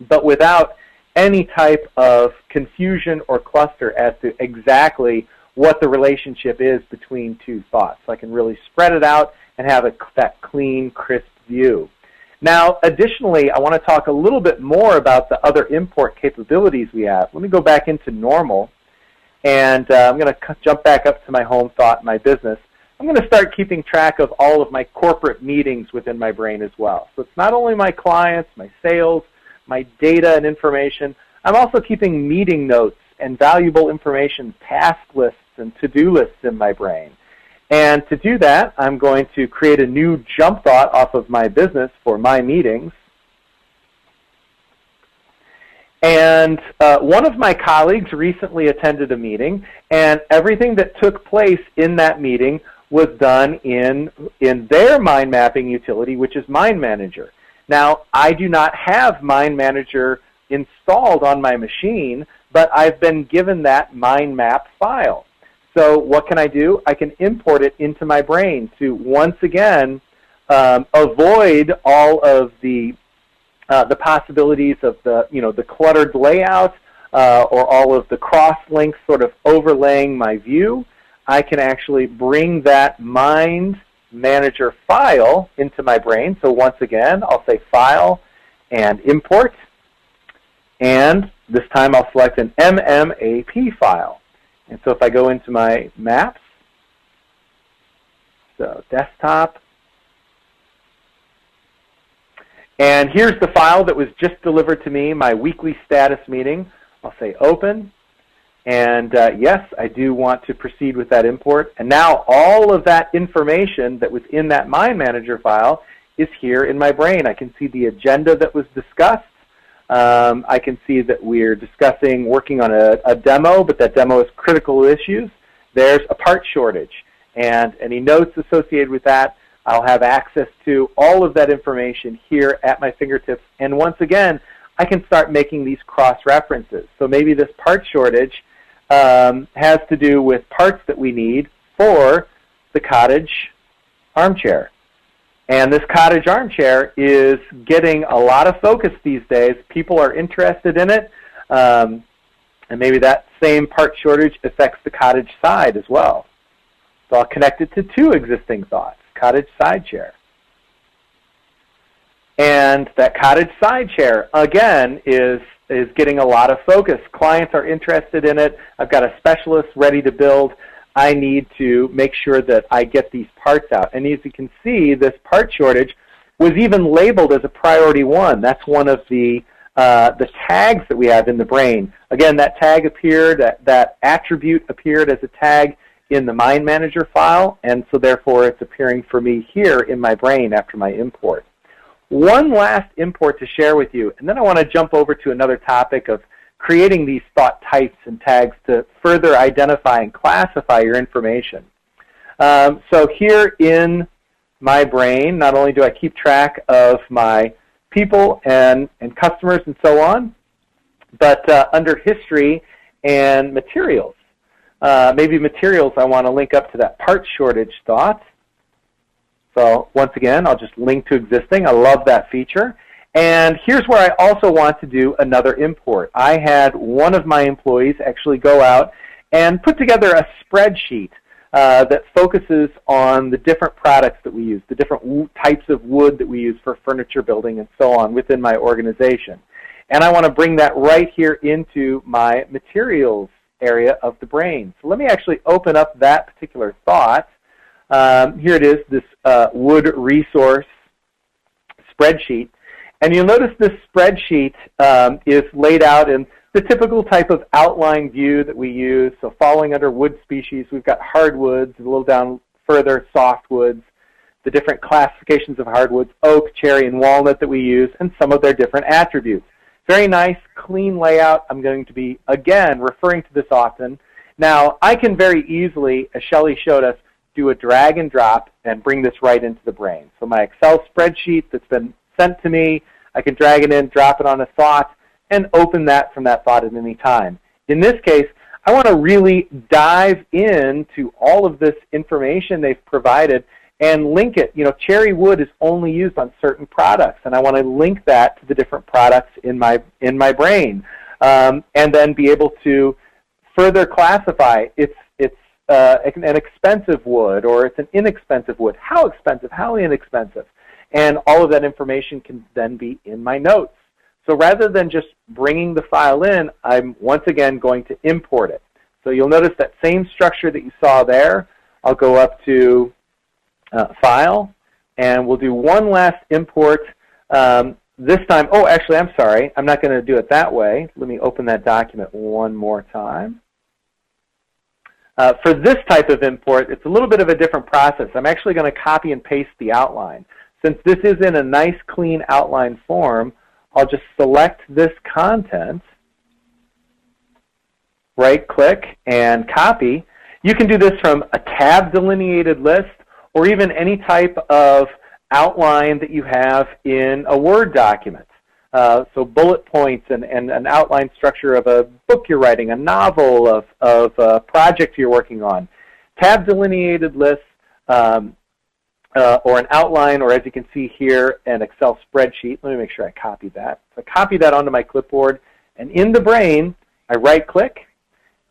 Speaker 2: but without any type of confusion or cluster as to exactly what the relationship is between two thoughts. So I can really spread it out and have that clean, crisp view. Now, additionally, I want to talk a little bit more about the other import capabilities we have. Let me go back into normal, and I'm going to jump back up to my home thought, my business. I'm going to start keeping track of all of my corporate meetings within my brain as well. So it's not only my clients, my sales, my data and information. I'm also keeping meeting notes and valuable information, task lists and to-do lists in my brain. And to do that, I'm going to create a new jump thought off of my business for my meetings. And one of my colleagues recently attended a meeting, and everything that took place in that meeting was done in their mind mapping utility, which is Mind Manager. Now, I do not have Mind Manager installed on my machine, but I've been given that mind map file. So what can I do? I can import it into my brain to once again avoid all of the possibilities of the cluttered layout or all of the cross links sort of overlaying my view. I can actually bring that Mind Manager file into my brain. So once again, I'll say File and Import, and this time I'll select an MMAP file. And so if I go into my maps, so desktop, and here's the file that was just delivered to me, my weekly status meeting. I'll say open, and yes, I do want to proceed with that import. And now all of that information that was in that Mind Manager file is here in my brain. I can see the agenda that was discussed. I can see that we're discussing working on a demo, but that demo is critical issues. There's a part shortage, and any notes associated with that, I'll have access to all of that information here at my fingertips. And once again, I can start making these cross-references. So maybe this part shortage has to do with parts that we need for the cottage armchair. And this cottage armchair is getting a lot of focus these days. People are interested in it, and maybe that same part shortage affects the cottage side as well. So I'll connect it to two existing thoughts, cottage side chair. And that cottage side chair, again, is getting a lot of focus. Clients are interested in it. I've got a specialist ready to build. I need to make sure that I get these parts out. And as you can see, this part shortage was even labeled as a priority 1. That's one of the tags that we have in the brain. Again, that tag appeared, that attribute appeared as a tag in the Mind Manager file, and so therefore it's appearing for me here in my brain after my import. One last import to share with you, and then I want to jump over to another topic of creating these thought types and tags to further identify and classify your information. So here in my brain, not only do I keep track of my people and customers and so on, but under history and materials. Maybe materials, I want to link up to that part shortage thought. So once again, I'll just link to existing. I love that feature. And here's where I also want to do another import. I had one of my employees actually go out and put together a spreadsheet that focuses on the different products that we use, the different types of wood that we use for furniture building and so on within my organization. And I want to bring that right here into my materials area of the brain. So let me actually open up that particular thought. Here it is, this wood resource spreadsheet. And you'll notice this spreadsheet is laid out in the typical type of outline view that we use. So falling under wood species, we've got hardwoods, a little down further, softwoods, the different classifications of hardwoods, oak, cherry, and walnut that we use, and some of their different attributes. Very nice, clean layout. I'm going to be, again, referring to this often. Now, I can very easily, as Shelley showed us, do a drag and drop and bring this right into the brain. So my Excel spreadsheet that's been sent to me, I can drag it in, drop it on a thought, and open that from that thought at any time. In this case, I want to really dive into all of this information they've provided and link it. You know, cherry wood is only used on certain products, and I want to link that to the different products in my brain, and then be able to further classify it's an expensive wood or it's an inexpensive wood. How expensive? How inexpensive? And all of that information can then be in my notes. So rather than just bringing the file in, I'm once again going to import it. So you'll notice that same structure that you saw there. I'll go up to File, and we'll do one last import. This time, oh, actually, I'm sorry. I'm not going to do it that way. Let me open that document one more time. For this type of import, it's a little bit of a different process. I'm actually going to copy and paste the outline. Since this is in a nice, clean outline form, I'll just select this content, right-click, and copy. You can do this from a tab-delineated list or even any type of outline that you have in a Word document. So bullet points and an outline structure of a book you're writing, a novel, of a project you're working on. Tab-delineated lists, or an outline, or as you can see here, an Excel spreadsheet. Let me make sure I copy that. So I copy that onto my clipboard, and in the brain, I right-click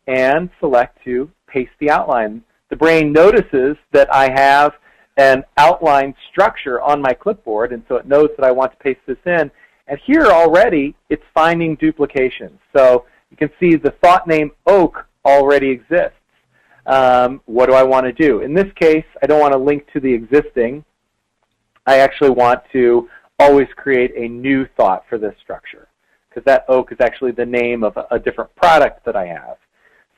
Speaker 2: and select to paste the outline. The brain notices that I have an outline structure on my clipboard, and so it knows that I want to paste this in. And here already, it's finding duplications. So you can see the thought name oak already exists. What do I want to do? In this case, I don't want to link to the existing. I actually want to always create a new thought for this structure, because that oak is actually the name of a different product that I have.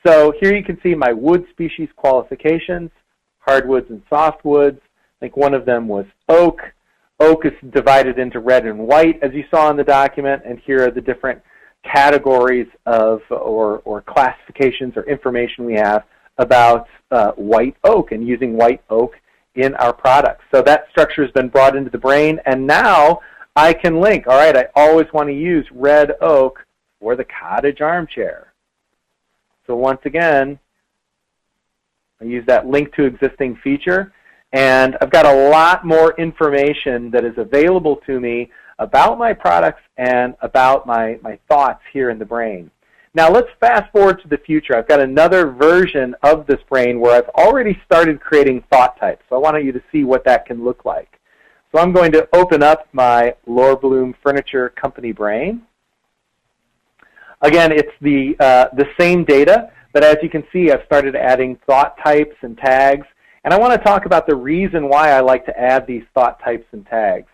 Speaker 2: So here you can see my wood species qualifications, hardwoods and softwoods. I think one of them was oak. Oak is divided into red and white, as you saw in the document, and here are the different categories of or classifications or information we have about white oak and using white oak in our products. So that structure has been brought into the brain, and now I can link. All right, I always want to use red oak for the cottage armchair. So once again, I use that link to existing feature, and I've got a lot more information that is available to me about my products and about my thoughts here in the brain. Now let's fast forward to the future. I've got another version of this brain where I've already started creating thought types. So I want you to see what that can look like. So I'm going to open up my Lore Bloom Furniture Company brain. Again, it's the same data, but as you can see, I've started adding thought types and tags. And I want to talk about the reason why I like to add these thought types and tags.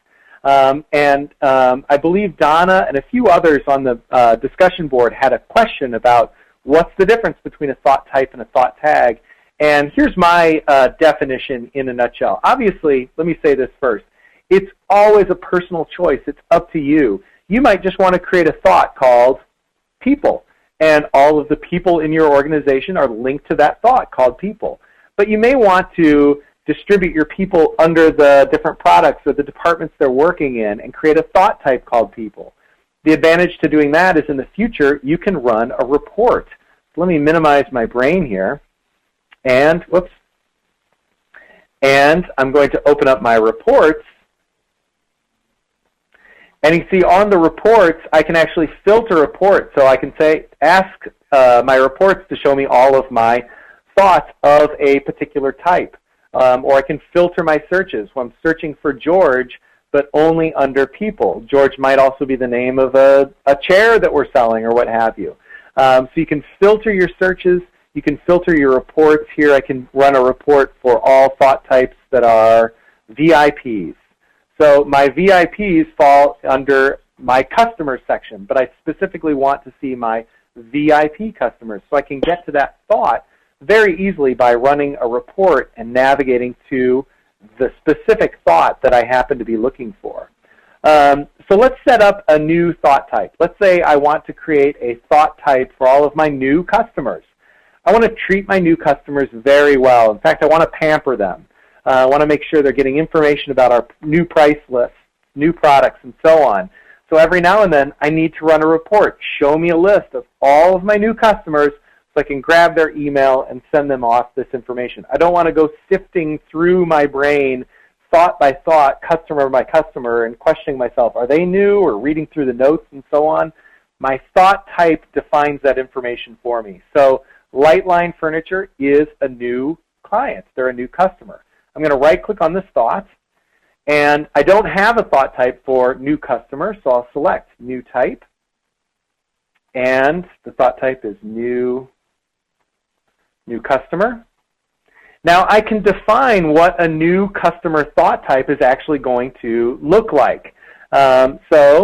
Speaker 2: I believe Donna and a few others on the discussion board had a question about what's the difference between a thought type and a thought tag. And here's my definition in a nutshell. Obviously, let me say this first. It's always a personal choice. It's up to you. You might just want to create a thought called people, and all of the people in your organization are linked to that thought called people. But you may want to distribute your people under the different products or the departments they're working in and create a thought type called people. The advantage to doing that is in the future, you can run a report. So let me minimize my brain here. And, whoops. And I'm going to open up my reports. And you can see on the reports, I can actually filter reports. So I can say, ask my reports to show me all of my thoughts of a particular type. Or I can filter my searches. When I'm searching for George, but only under people. George might also be the name of a chair that we're selling or what have you. So you can filter your searches. You can filter your reports. Here I can run a report for all thought types that are VIPs. So my VIPs fall under my customers section, but I specifically want to see my VIP customers. So I can get to that thought very easily by running a report and navigating to the specific thought that I happen to be looking for. So let's set up a new thought type. Let's say I want to create a thought type for all of my new customers. I want to treat my new customers very well. In fact, I want to pamper them. I want to make sure they're getting information about our new price lists, new products, and so on. So every now and then, I need to run a report. Show me a list of all of my new customers so I can grab their email and send them off this information. I don't want to go sifting through my brain thought by thought, customer by customer, and questioning myself, are they new, or reading through the notes and so on. My thought type defines that information for me. So Lightline Furniture is a new client. They're a new customer. I'm going to right-click on this thought, and I don't have a thought type for new customer, so I'll select New Type, and the thought type is New Customer. Now I can define what a new customer thought type is actually going to look like. For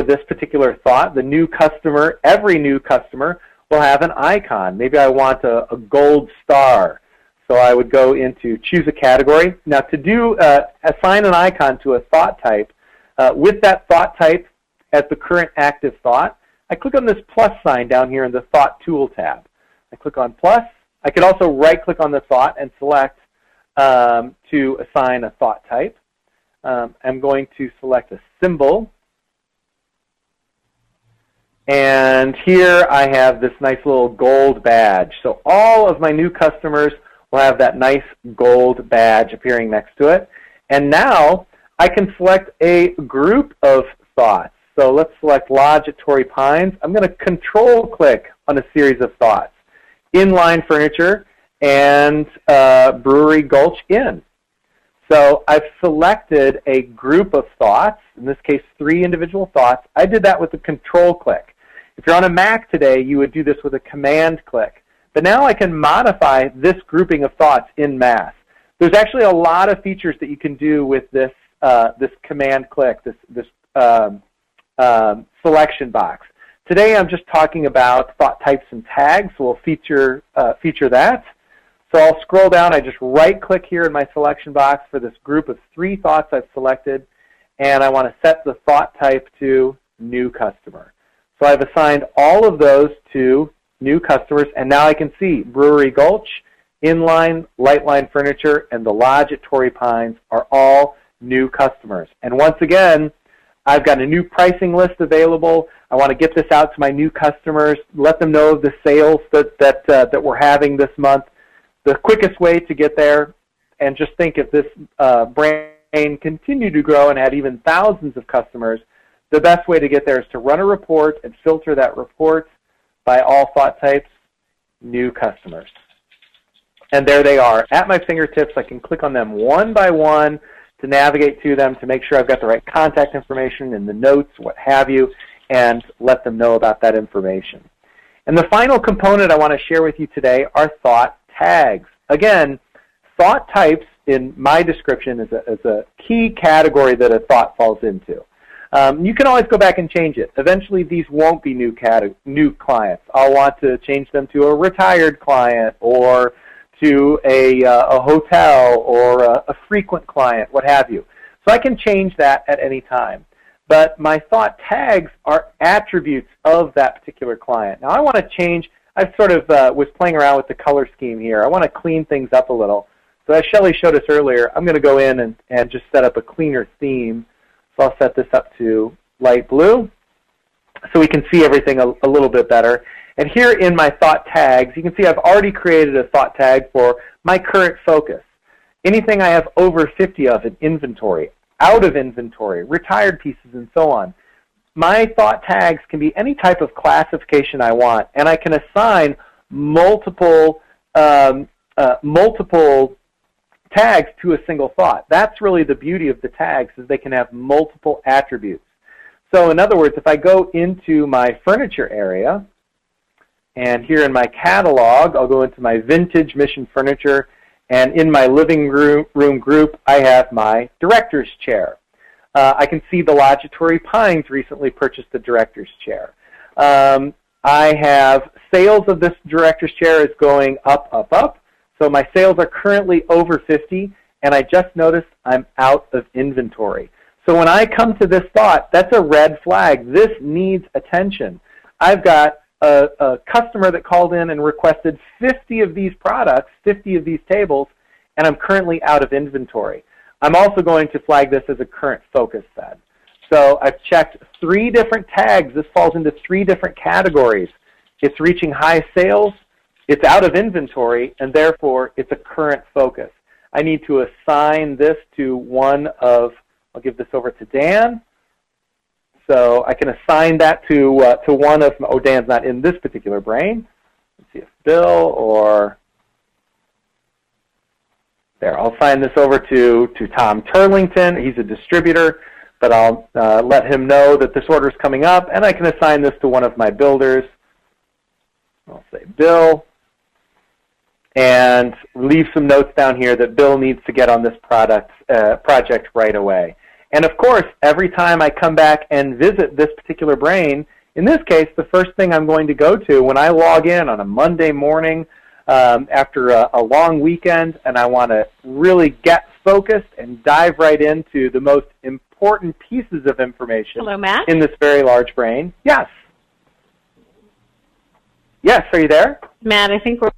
Speaker 2: this particular thought, the new customer, every new customer will have an icon. Maybe I want a gold star. So I would go into choose a category. Now to do assign an icon to a thought type, with that thought type as the current active thought, I click on this plus sign down here in the Thought Tool tab. I click on plus. I could also right-click on the thought and select to assign a thought type. I'm going to select a symbol. And here I have this nice little gold badge. So all of my new customers will have that nice gold badge appearing next to it. And now I can select a group of thoughts. So let's select Lodge at Torrey Pines. I'm going to control-click on a series of thoughts. Inline Furniture and Brewery Gulch Inn. So I've selected a group of thoughts, in this case 3 individual thoughts. I did that with a control click. If you're on a Mac today, you would do this with a command click. But now I can modify this grouping of thoughts in mass. There's actually a lot of features that you can do with this, this command click, this selection box. Today I'm just talking about thought types and tags, so we'll feature that. So I'll scroll down. I just right-click here in my selection box for this group of 3 thoughts I've selected, and I want to set the thought type to New Customer. So I've assigned all of those to new customers, and now I can see Brewery Gulch, Inline, Lightline Furniture, and the Lodge at Torrey Pines are all new customers. And once again, I've got a new pricing list available. I want to get this out to my new customers, let them know of the sales that we're having this month. The quickest way to get there, and just think if this brain continued to grow and had even thousands of customers, the best way to get there is to run a report and filter that report by all thought types, new customers. And there they are. At my fingertips, I can click on them one by one to navigate to them, to make sure I've got the right contact information in the notes, what have you, and let them know about that information. And the final component I want to share with you today are thought tags. Again, thought types in my description is a key category that a thought falls into. You can always go back and change it. Eventually these won't be new clients. I'll want to change them to a retired client, or to a hotel, or a frequent client, what have you. So I can change that at any time. But my thought tags are attributes of that particular client. Now I want to change, I sort of was playing around with the color scheme here. I want to clean things up a little. So as Shelley showed us earlier, I'm going to go in and just set up a cleaner theme. So I'll set this up to light blue so we can see everything a little bit better. And here in my thought tags, you can see I've already created a thought tag for my current focus. Anything I have over 50 of in inventory, out of inventory, retired pieces, and so on. My thought tags can be any type of classification I want, and I can assign multiple multiple tags to a single thought. That's really the beauty of the tags, is they can have multiple attributes. So in other words, if I go into my furniture area, and here in my catalog, I'll go into my vintage mission furniture, and in my living room group, I have my director's chair. I can see the Logitory Pines recently purchased a director's chair. I have sales of this director's chair is going up, up, up. So my sales are currently over 50, and I just noticed I'm out of inventory. So when I come to this thought, that's a red flag. This needs attention. I've got a customer that called in and requested 50 of these products, 50 of these tables, and I'm currently out of inventory. I'm also going to flag this as a current focus then. So I've checked 3 different tags. This falls into 3 different categories. It's reaching high sales, it's out of inventory, and therefore it's a current focus. I need to assign this to one of, I'll give this over to Dan. So I can assign that to one of, oh, Dan's not in this particular brain. Let's see if Bill or, there, I'll assign this over to Tom Turlington. He's a distributor, but I'll let him know that this order is coming up, and I can assign this to one of my builders. I'll say Bill, and leave some notes down here that Bill needs to get on this project right away. And of course, every time I come back and visit this particular brain, in this case, the first thing I'm going to go to when I log in on a Monday morning after a long weekend, and I want to really get focused and dive right into the most important pieces of information.
Speaker 1: Hello, Matt.
Speaker 2: In this very large brain. Yes. Yes, are you there?
Speaker 1: Matt, I think we're...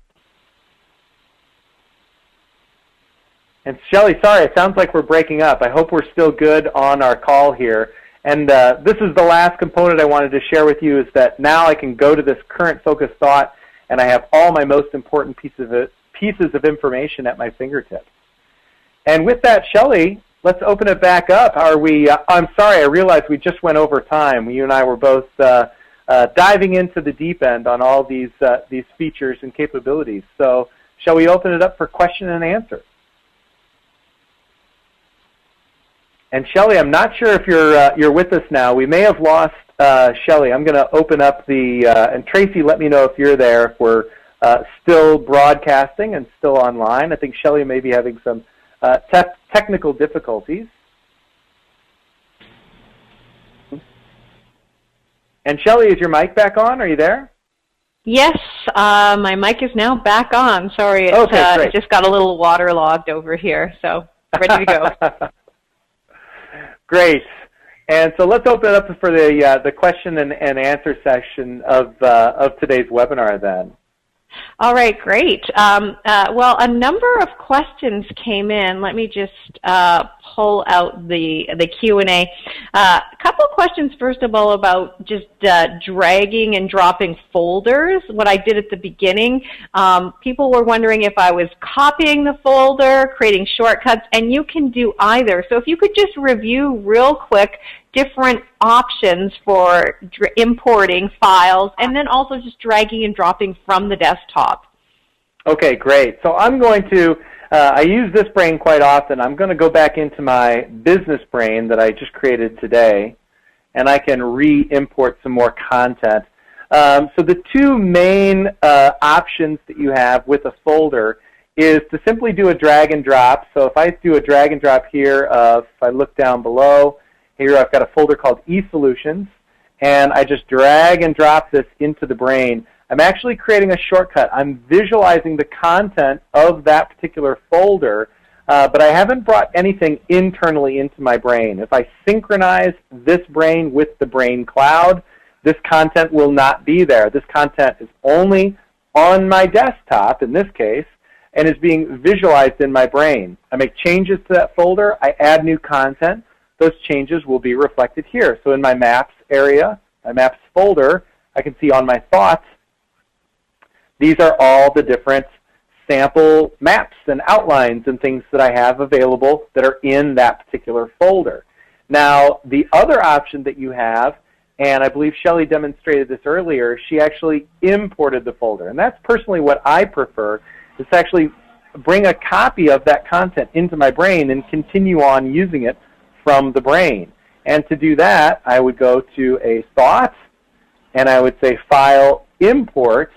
Speaker 2: And Shelley, sorry, it sounds like we're breaking up. I hope we're still good on our call here. And this is the last component I wanted to share with you, is that now I can go to this current focus thought, and I have all my most important pieces of information at my fingertips. And with that, Shelley, let's open it back up. How are we? I'm sorry, I realized we just went over time. You and I were both diving into the deep end on all these features and capabilities. So shall we open it up for question and answer? And Shelley, I'm not sure if you're with us now. We may have lost Shelley. I'm going to open up the, and Tracy, let me know if you're there, if we're still broadcasting and still online. I think Shelley may be having some technical difficulties. And Shelley, is your mic back on? Are you there?
Speaker 1: Yes, my mic is now back on. Sorry, it just got a little waterlogged over here, so ready to go.
Speaker 2: Great. And so let's open it up for the question and answer session of today's webinar then.
Speaker 1: All right, great. Well, a number of questions came in. Let me just pull out the Q&A. A couple of questions, first of all, about just dragging and dropping folders, what I did at the beginning. People were wondering if I was copying the folder, creating shortcuts, and you can do either. So if you could just review real quick different options for importing files, and then also just dragging and dropping from the desktop.
Speaker 2: Okay, great. So I'm going to, I use this brain quite often. I'm going to go back into my business brain that I just created today, and I can re-import some more content. So the 2 main options that you have with a folder is to simply do a drag and drop. So if I do a drag and drop here, if I look down below, here I've got a folder called eSolutions, and I just drag and drop this into the brain. I'm actually creating a shortcut. I'm visualizing the content of that particular folder, but I haven't brought anything internally into my brain. If I synchronize this brain with the brain cloud, this content will not be there. This content is only on my desktop, in this case, and is being visualized in my brain. I make changes to that folder. I add new content. Those changes will be reflected here. So in my Maps area, my Maps folder, I can see on my thoughts, these are all the different sample maps and outlines and things that I have available that are in that particular folder. Now, the other option that you have and I believe Shelley demonstrated this earlier, she actually imported the folder. And that's personally what I prefer, is to actually bring a copy of that content into my brain and continue on using it from the brain. And to do that, I would go to a thought, and I would say File, Import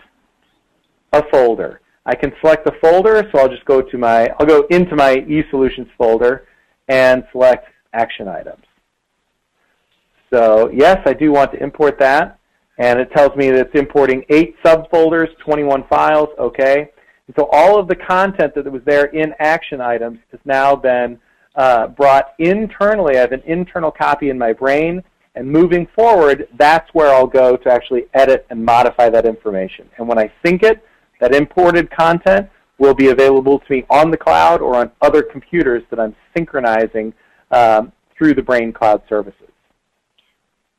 Speaker 2: a folder. I can select the folder, so I'll just go to I'll go into my eSolutions folder and select Action Items. So yes, I do want to import that, and it tells me that it's importing 8 subfolders, 21 files, okay. And so all of the content that was there in Action Items has now been brought internally. I have an internal copy in my brain, and moving forward, that's where I'll go to actually edit and modify that information. And when I sync it, that imported content will be available to me on the cloud or on other computers that I'm synchronizing through the Brain Cloud services.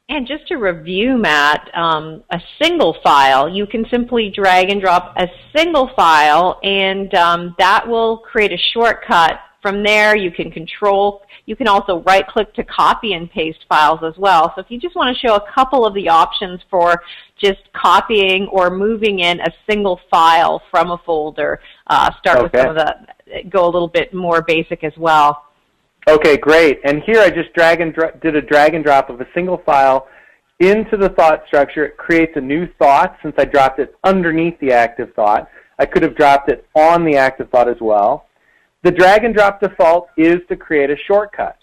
Speaker 1: And just to review, Matt, a single file, you can simply drag and drop a single file, and that will create a shortcut. From there, you can also right-click to copy and paste files as well. So if you just want to show a couple of the options for just copying or moving in a single file from a folder, start with some of go a little bit more basic as well.
Speaker 2: Okay, great. And here I just did a drag and drop of a single file into the thought structure. It creates a new thought since I dropped it underneath the active thought. I could have dropped it on the active thought as well. The drag and drop default is to create a shortcut.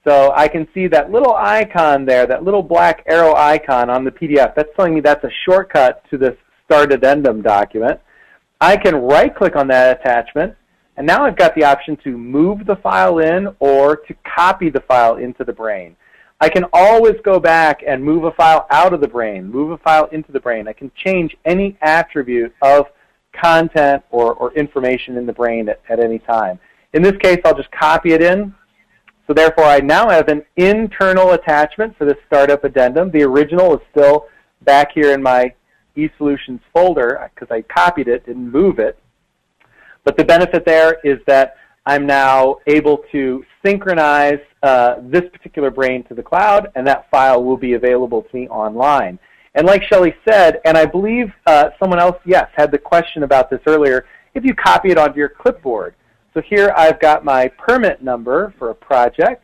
Speaker 2: So I can see that little icon there, that little black arrow icon on the PDF. That's telling me that's a shortcut to this Start Addendum document. I can right-click on that attachment, and now I've got the option to move the file in or to copy the file into the brain. I can always go back and move a file out of the brain, move a file into the brain. I can change any attribute of content or information in the brain at any time. In this case, I'll just copy it in. So therefore, I now have an internal attachment for this startup addendum. The original is still back here in my eSolutions folder because I copied it, didn't move it. But the benefit there is that I'm now able to synchronize this particular brain to the cloud, and that file will be available to me online. And like Shelley said, and I believe someone else, yes, had the question about this earlier, if you copy it onto your clipboard. So here I've got my permit number for a project.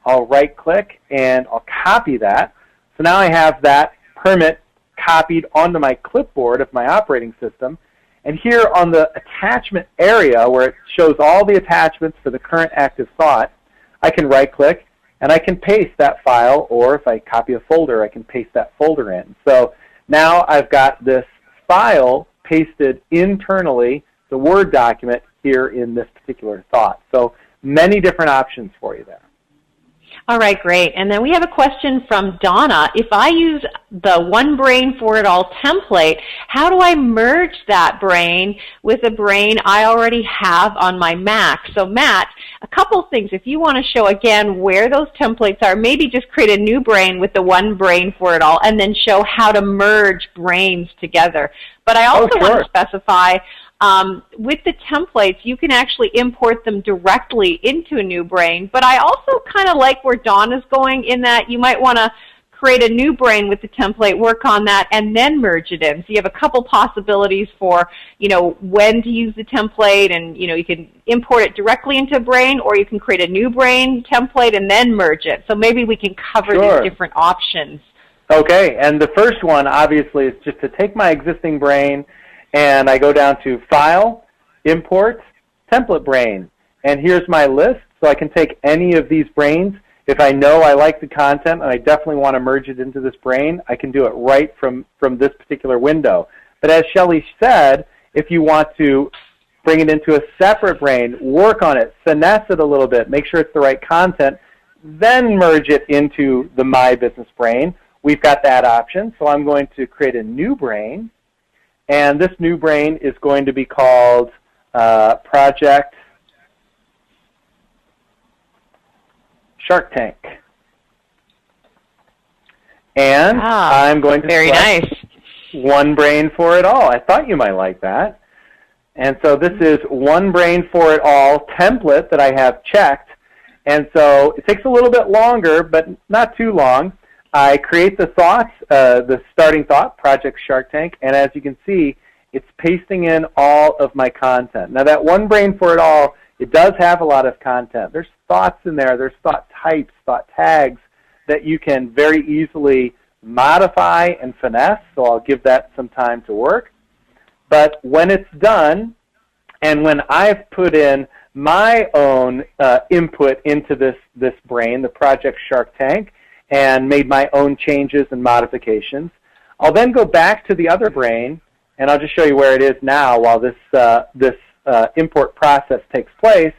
Speaker 2: I'll right-click and I'll copy that. So now I have that permit copied onto my clipboard of my operating system. And here on the attachment area where it shows all the attachments for the current active thought, I can right-click and I can paste that file, or if I copy a folder, I can paste that folder in. So now I've got this file pasted internally, the Word document, here in this particular thought. So many different options for you there.
Speaker 1: All right, great. And then we have a question from Donna. If I use the One Brain for It All template, how do I merge that brain with a brain I already have on my Mac? So Matt, a couple things. If you want to show again where those templates are, maybe just create a new brain with the One Brain for It All and then show how to merge brains together. But I also want to specify with the templates, you can actually import them directly into a new brain. But I also kind of like where Dawn is going in that you might want to create a new brain with the template, work on that, and then merge it in. So you have a couple possibilities for, when to use the template, and, you can import it directly into a brain, or you can create a new brain template and then merge it. So maybe we can cover these different options.
Speaker 2: Okay, and the first one, obviously, is just to take my existing brain, and I go down to File, Import, Template Brain. And here's my list, so I can take any of these brains. If I know I like the content and I definitely want to merge it into this brain, I can do it right from this particular window. But as Shelley said, if you want to bring it into a separate brain, work on it, finesse it a little bit, make sure it's the right content, then merge it into the My Business Brain, we've got that option. So I'm going to create a new brain. And this new brain is going to be called Project Shark Tank. And I'm going to select One Brain for It All. I thought you might like that. And so this is One Brain for It All template that I have checked. And so it takes a little bit longer, but not too long. I create the thoughts, the starting thought, Project Shark Tank, and as you can see, it's pasting in all of my content. Now that one brain for it all, it does have a lot of content. There's thoughts in there, there's thought types, thought tags that you can very easily modify and finesse, so I'll give that some time to work. But when it's done, and when I've put in my own input into this brain, the Project Shark Tank, and made my own changes and modifications, I'll then go back to the other brain, and I'll just show you where it is now while this import process takes place.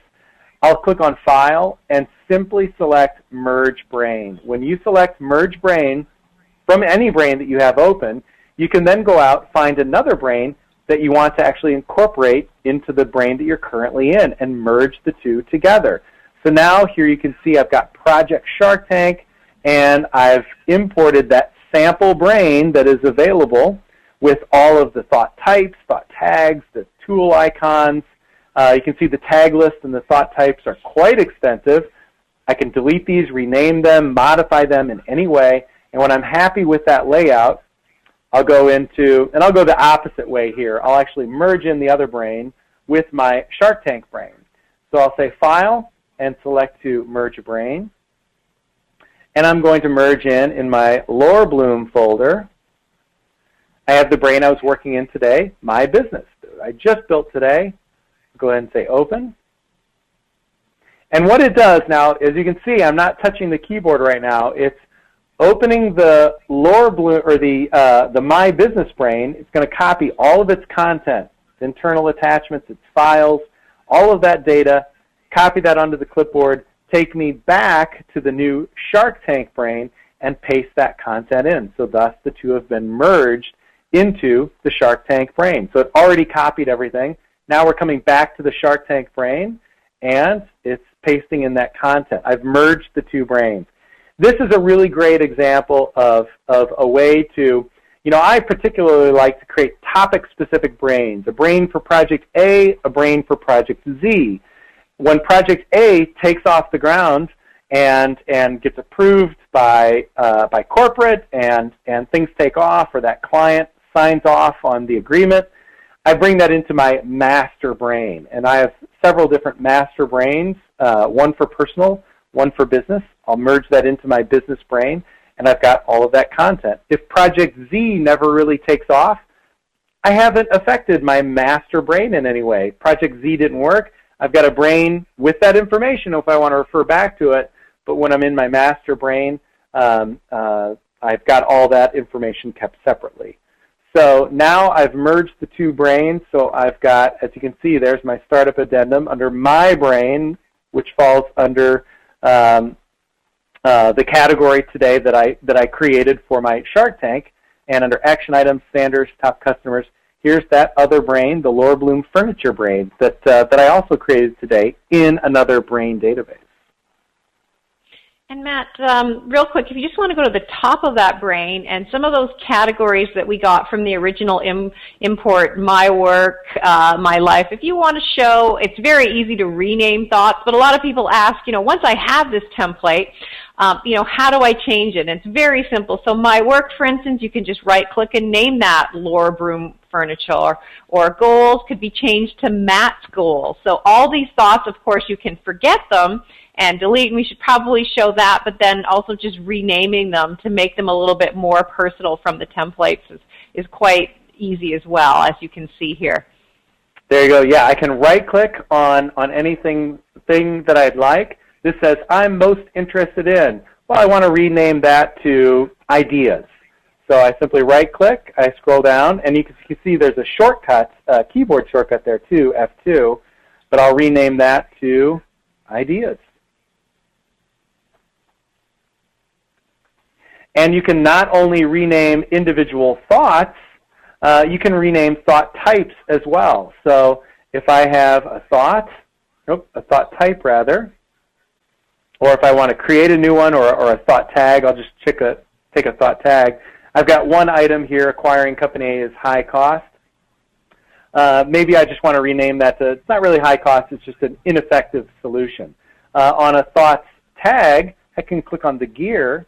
Speaker 2: I'll click on File and simply select Merge Brain. When you select Merge Brain from any brain that you have open, you can then go out, find another brain that you want to actually incorporate into the brain that you're currently in and merge the two together. So now here you can see I've got Project Shark Tank, and I've imported that sample brain that is available with all of the thought types, thought tags, the tool icons. You can see the tag list and the thought types are quite extensive. I can delete these, rename them, modify them in any way, and when I'm happy with that layout, I'll go into, and I'll go the opposite way here. I'll actually merge in the other brain with my Shark Tank brain. So I'll say File and select to Merge a Brain. And I'm going to merge in my Lore Bloom folder. I have the brain I was working in today, my business. I just built today. Go ahead and say Open. And what it does now, as you can see, I'm not touching the keyboard right now. It's opening the Lore Bloom, or the My Business brain. It's going to copy all of its content, its internal attachments, its files, all of that data, copy that onto the clipboard, take me back to the new Shark Tank brain, and paste that content in. So thus, the two have been merged into the Shark Tank brain. So it already copied everything. Now we're coming back to the Shark Tank brain, and it's pasting in that content. I've merged the two brains. This is a really great example of a way to, I particularly like to create topic-specific brains, a brain for Project A, a brain for Project Z. When Project A takes off the ground and gets approved by corporate and things take off, or that client signs off on the agreement, I bring that into my master brain. And I have several different master brains, one for personal, one for business. I'll merge that into my business brain, and I've got all of that content. If Project Z never really takes off, I haven't affected my master brain in any way. Project Z didn't work. I've got a brain with that information if I want to refer back to it, but when I'm in my master brain, I've got all that information kept separately. So now I've merged the two brains, so I've got, as you can see, there's my startup addendum under my brain, which falls under the category today that I created for my Shark Tank, and under action items, standards, top customers, here's that other brain, the Lore Bloom furniture brain that I also created today in another brain database.
Speaker 1: And Matt, real quick, if you just want to go to the top of that brain and some of those categories that we got from the original import, my work, my life, if you want to show, it's very easy to rename thoughts, but a lot of people ask, once I have this template, how do I change it? And it's very simple. So my work, for instance, you can just right-click and name that Lore Bloom furniture, or goals could be changed to Matt's goals. So all these thoughts, of course, you can forget them and delete, and we should probably show that, but then also just renaming them to make them a little bit more personal from the templates is quite easy as well, as you can see here.
Speaker 2: There you go. Yeah, I can right-click on anything that I'd like. This says, I'm most interested in. Well, I want to rename that to ideas. So I simply right-click, I scroll down, and you can see there's a shortcut, keyboard shortcut there too, F2, but I'll rename that to ideas. And you can not only rename individual thoughts, you can rename thought types as well. So if I have a thought type rather, or if I want to create a new one or a thought tag, I'll just take a thought tag. I've got one item here, acquiring company A is high cost. Maybe I just want to rename that to, it's not really high cost, it's just an ineffective solution. On a thoughts tag, I can click on the gear,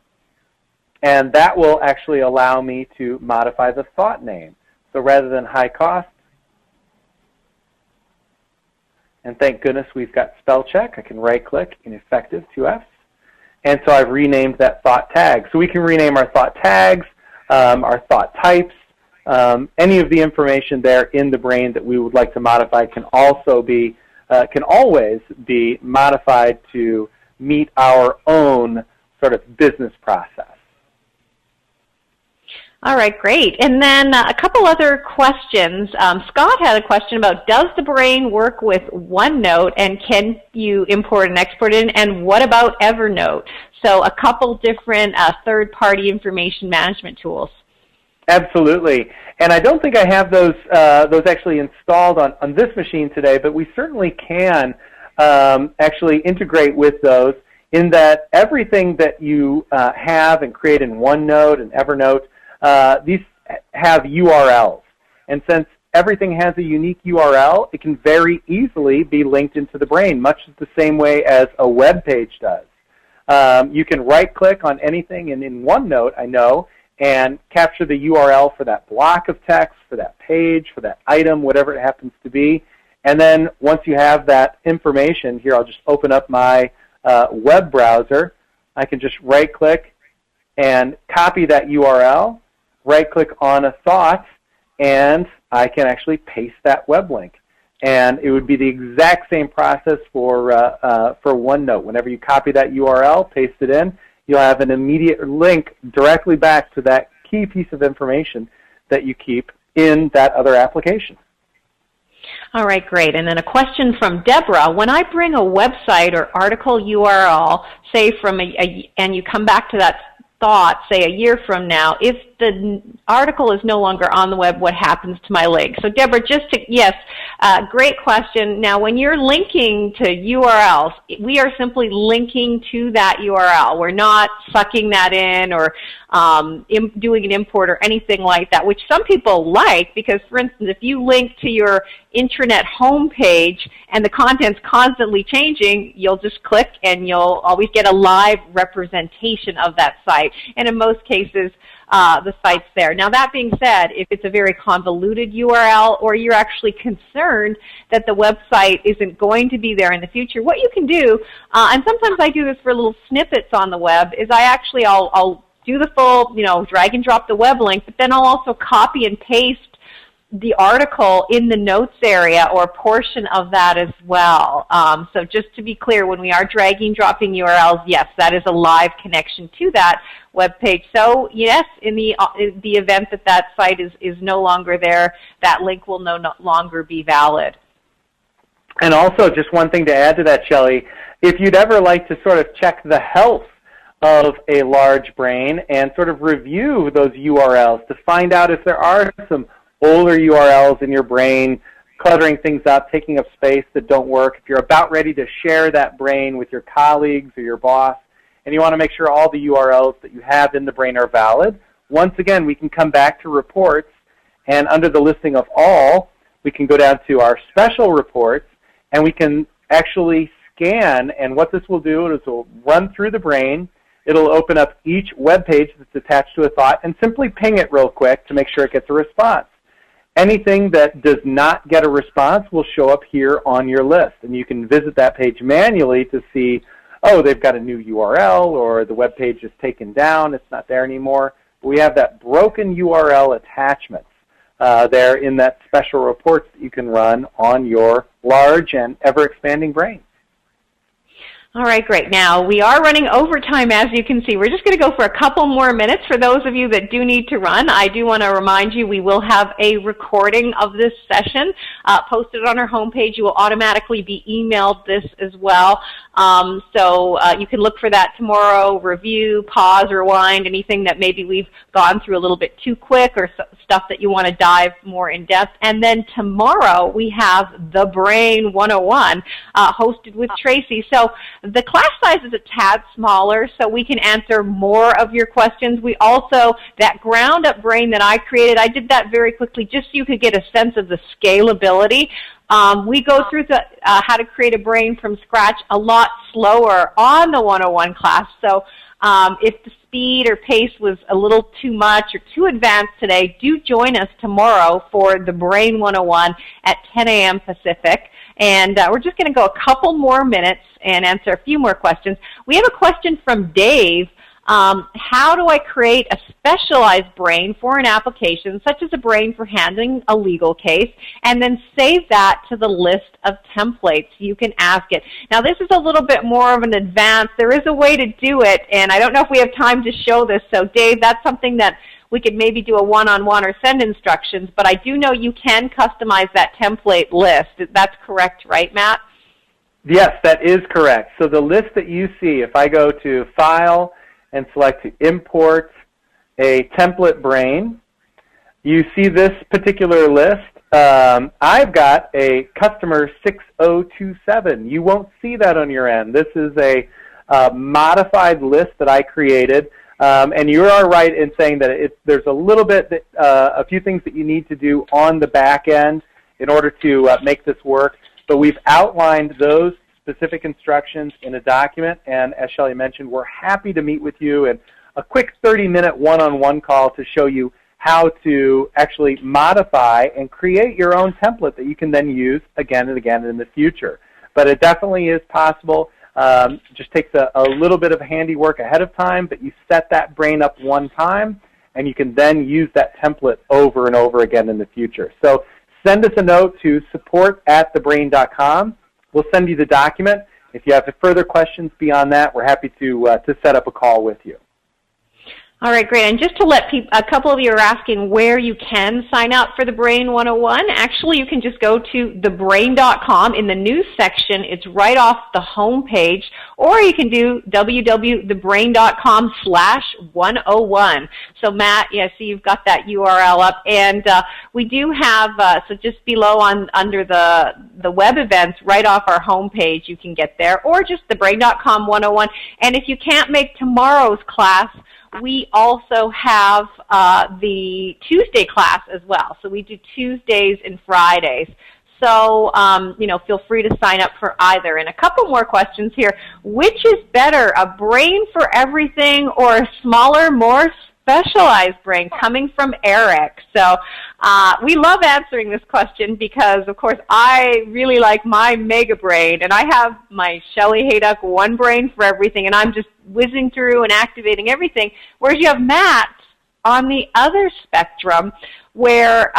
Speaker 2: and that will actually allow me to modify the thought name. So rather than high cost, and thank goodness we've got spell check, I can right-click in effective 2Fs. And so I've renamed that thought tag. So we can rename our thought tags, our thought types. Any of the information there in the brain that we would like to modify can also be, can always be modified to meet our own sort of business process.
Speaker 1: All right, great. And then a couple other questions. Scott had a question about, does the brain work with OneNote, and can you import and export it in? And what about Evernote? So a couple different third-party information management tools.
Speaker 2: Absolutely. And I don't think I have those actually installed on this machine today, but we certainly can actually integrate with those, in that everything that you have and create in OneNote and Evernote, these have URLs. And since everything has a unique URL, it can very easily be linked into the brain, much the same way as a web page does. You can right-click on anything in OneNote, I know, and capture the URL for that block of text, for that page, for that item, whatever it happens to be. And then once you have that information, here I'll just open up my web browser. I can just right-click and copy that URL, right-click on a thought, and I can actually paste that web link. And it would be the exact same process for OneNote. Whenever you copy that URL, paste it in, you'll have an immediate link directly back to that key piece of information that you keep in that other application.
Speaker 1: All right, great. And then a question from Deborah. When I bring a website or article URL, say and you come back to that thought, say a year from now, if the article is no longer on the web, what happens to my link? So Deborah, yes, great question. Now when you're linking to URLs, we are simply linking to that URL. We're not sucking that in or doing an import or anything like that, which some people like, because for instance, if you link to your intranet homepage and the content's constantly changing, you'll just click and you'll always get a live representation of that site. And in most cases, the site's there. Now that being said, if it's a very convoluted URL or you're actually concerned that the website isn't going to be there in the future, what you can do, and sometimes I do this for little snippets on the web, is I'll do the full, drag and drop the web link, but then I'll also copy and paste the article in the notes area or a portion of that as well. So just to be clear, when we are dragging, dropping URLs, yes, that is a live connection to that web page. So yes, in the event that that site is no longer there, that link will no longer be valid.
Speaker 2: And also, just one thing to add to that, Shelley, if you'd ever like to sort of check the health of a large brain and sort of review those URLs to find out if there are some older URLs in your brain, cluttering things up, taking up space that don't work. If you're about ready to share that brain with your colleagues or your boss, and you want to make sure all the URLs that you have in the brain are valid, once again, we can come back to reports, and under the listing of all, we can go down to our special reports, and we can actually scan, and what this will do is it will run through the brain. It'll open up each web page that's attached to a thought and simply ping it real quick to make sure it gets a response. Anything that does not get a response will show up here on your list, and you can visit that page manually to see, oh, they've got a new URL, or the web page is taken down, it's not there anymore. But we have that broken URL attachments there in that special reports that you can run on your large and ever-expanding brain.
Speaker 1: All right, great. Now, we are running overtime, as you can see. We're just going to go for a couple more minutes. For those of you that do need to run, I do want to remind you we will have a recording of this session posted on our homepage. You will automatically be emailed this as well. So you can look for that tomorrow, review, pause, rewind, anything that maybe we've gone through a little bit too quick or stuff that you want to dive more in depth. And then tomorrow we have TheBrain 101 hosted with Tracy. So the class size is a tad smaller, so we can answer more of your questions. We also, that ground-up brain that I created, I did that very quickly just so you could get a sense of the scalability. We go through how to create a brain from scratch a lot slower on the 101 class. So If the speed or pace was a little too much or too advanced today, do join us tomorrow for the Brain 101 at 10 a.m. Pacific. And we're just going to go a couple more minutes and answer a few more questions. We have a question from Dave. How do I create a specialized brain for an application, such as a brain for handling a legal case, and then save that to the list of templates? You can ask it. Now, this is a little bit more of an advance. There is a way to do it, and I don't know if we have time to show this. So, Dave, that's something that we could maybe do a one-on-one or send instructions, but I do know you can customize that template list. That's correct, right, Matt?
Speaker 2: Yes, that is correct. So the list that you see, if I go to File and select to import a template brain, you see this particular list. I've got a customer 6027. You won't see that on your end. This is a modified list that I created. And you are right in saying that there's a little bit, a few things that you need to do on the back end in order to make this work. But we've outlined those specific instructions in a document, and as Shelley mentioned, we're happy to meet with you in a quick 30-minute one-on-one call to show you how to actually modify and create your own template that you can then use again and again in the future. But it definitely is possible. Just takes a little bit of handiwork ahead of time, but you set that brain up one time, and you can then use that template over and over again in the future. So send us a note to support@thebrain.com. We'll send you the document. If you have further questions beyond that, we're happy to set up a call with you.
Speaker 1: All right, great. And just to let people, a couple of you are asking where you can sign up for the Brain 101. Actually, you can just go to TheBrain.com. In the news section, it's right off the home page, or you can do www.thebrain.com/101. So Matt, yeah, see you've got that URL up, and we do have so just below under the web events, right off our home page, you can get there, or just TheBrain.com 101. And if you can't make tomorrow's class, we also have the Tuesday class as well. So we do Tuesdays and Fridays. So, feel free to sign up for either. And a couple more questions here. Which is better, a brain for everything or a smaller, more specialized brain? Coming from Eric. So we love answering this question because, of course, I really like my mega brain, and I have my Shelley Hayduk one brain for everything, and I'm just whizzing through and activating everything, whereas you have Matt on the other spectrum where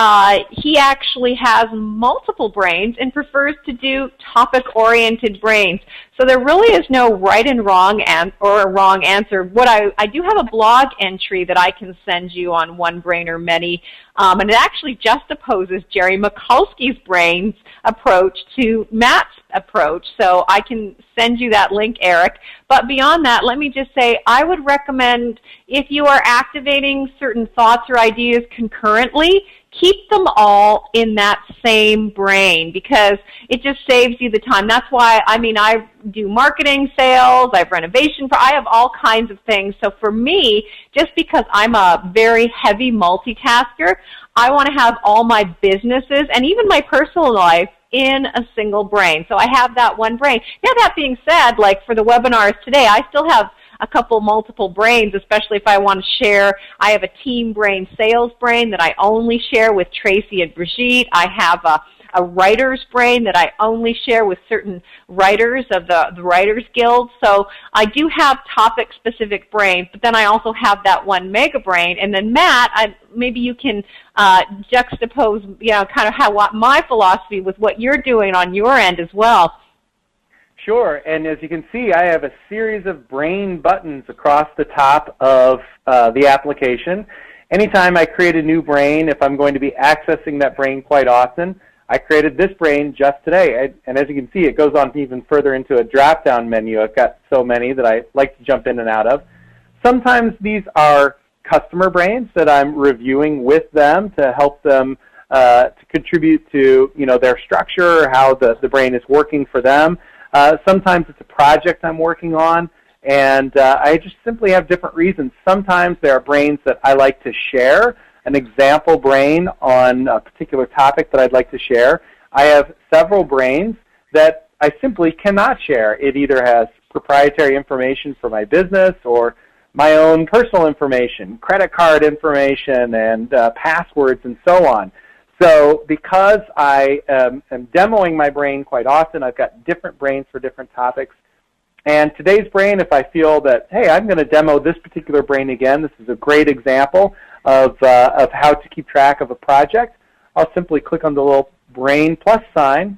Speaker 1: he actually has multiple brains and prefers to do topic-oriented brains. So there really is no right and wrong or a wrong answer. What I do have a blog entry that I can send you on One Brain or Many, and it actually just opposes Jerry Mikulski's brains approach to Matt's approach. So I can send you that link, Eric. But beyond that, let me just say I would recommend if you are activating certain thoughts or ideas concurrently, keep them all in that same brain because it just saves you the time. That's why, I do marketing, sales, I have renovation, I have all kinds of things. So for me, just because I'm a very heavy multitasker, I want to have all my businesses and even my personal life in a single brain. So I have that one brain. Now that being said, like for the webinars today, I still have a couple multiple brains, especially if I want to share. I have a team brain, sales brain that I only share with Tracy and Brigitte. I have a writer's brain that I only share with certain writers of the Writers Guild. So I do have topic-specific brains, but then I also have that one mega brain. And then Matt, maybe you can juxtapose, kind of what my philosophy with what you're doing on your end as well.
Speaker 2: Sure, and as you can see, I have a series of brain buttons across the top of the application. Anytime I create a new brain, if I'm going to be accessing that brain quite often, I created this brain just today. And as you can see, it goes on even further into a drop-down menu. I've got so many that I like to jump in and out of. Sometimes these are customer brains that I'm reviewing with them to help them to contribute to their structure, how the brain is working for them. Sometimes it's a project I'm working on, and I just simply have different reasons. Sometimes there are brains that I like to share, an example brain on a particular topic that I'd like to share. I have several brains that I simply cannot share. It either has proprietary information for my business or my own personal information, credit card information, and passwords, and so on. So because I am demoing my brain quite often, I've got different brains for different topics. And today's brain, if I feel that, hey, I'm going to demo this particular brain again, this is a great example of how to keep track of a project, I'll simply click on the little brain plus sign,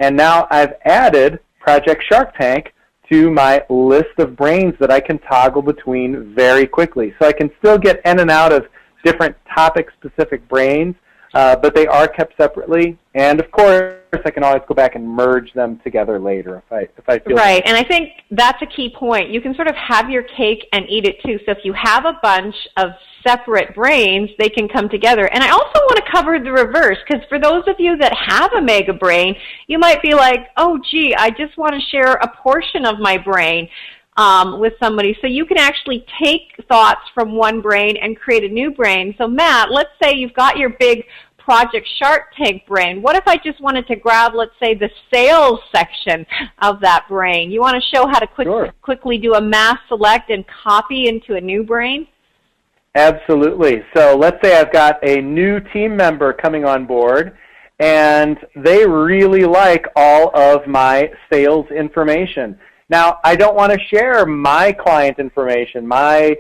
Speaker 2: and now I've added Project Shark Tank to my list of brains that I can toggle between very quickly. So I can still get in and out of different topic-specific brains, but they are kept separately. And of course, I can always go back and merge them together later if I feel
Speaker 1: right. And I think that's a key point. You can sort of have your cake and eat it too. So if you have a bunch of separate brains, they can come together. And I also want to cover the reverse, because for those of you that have a mega brain, you might be like, oh, gee, I just want to share a portion of my brain with somebody. So you can actually take thoughts from one brain and create a new brain. So Matt, let's say you've got your big Project Shark Tank brain. What if I just wanted to grab, let's say, the sales section of that brain? You want to show how to quickly do a mass select and copy into a new brain?
Speaker 2: Absolutely. So let's say I've got a new team member coming on board, and they really like all of my sales information. Now, I don't want to share my client information, my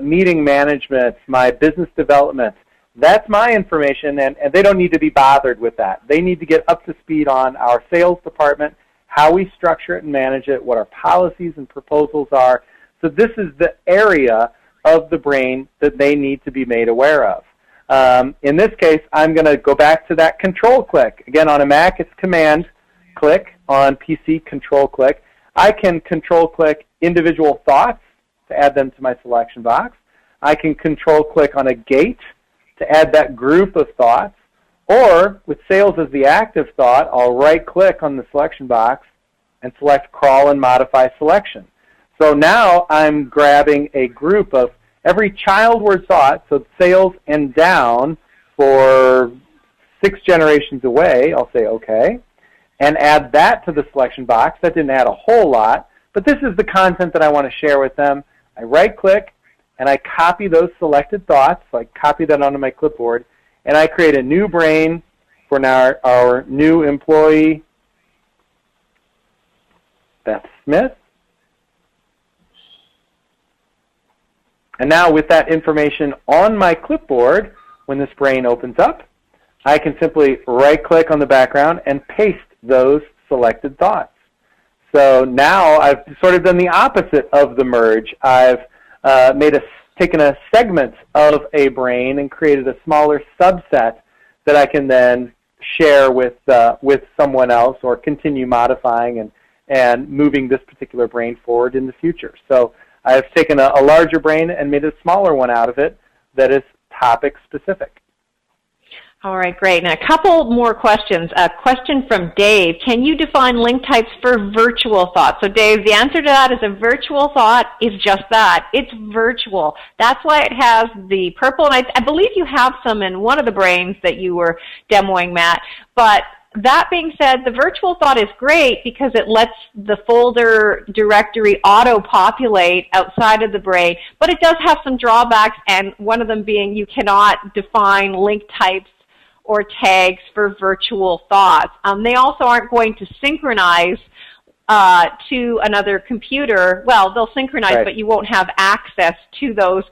Speaker 2: meeting management, my business development. That's my information, and they don't need to be bothered with that. They need to get up to speed on our sales department, how we structure it and manage it, what our policies and proposals are. So this is the area of the brain that they need to be made aware of. In this case, I'm going to go back to that control click. Again, on a Mac, it's command click. On PC, control click. I can control click individual thoughts to add them to my selection box. I can control click on a gate to add that group of thoughts. Or with sales as the active thought, I'll right click on the selection box and select crawl and modify selection. So now I'm grabbing a group of every child word thought, so sales and down for 6 generations away, I'll say okay, and add that to the selection box. That didn't add a whole lot, but this is the content that I want to share with them. I right click and I copy those selected thoughts, so I copy that onto my clipboard, and I create a new brain for now our new employee, Beth Smith. And now with that information on my clipboard, when this brain opens up, I can simply right-click on the background and paste those selected thoughts. So now I've sort of done the opposite of the merge. I've taken a segment of a brain and created a smaller subset that I can then share with someone else or continue modifying and moving this particular brain forward in the future. So I've taken a larger brain and made a smaller one out of it that is topic specific.
Speaker 1: All right, great. Now, a couple more questions. A question from Dave. Can you define link types for virtual thought? So, Dave, the answer to that is a virtual thought is just that. It's virtual. That's why it has the purple, and I believe you have some in one of the brains that you were demoing, Matt. But that being said, the virtual thought is great because it lets the folder directory auto-populate outside of the brain, but it does have some drawbacks, and one of them being you cannot define link types or tags for virtual thoughts. They also aren't going to synchronize to another computer. Well, they'll synchronize, right, but you won't have access to those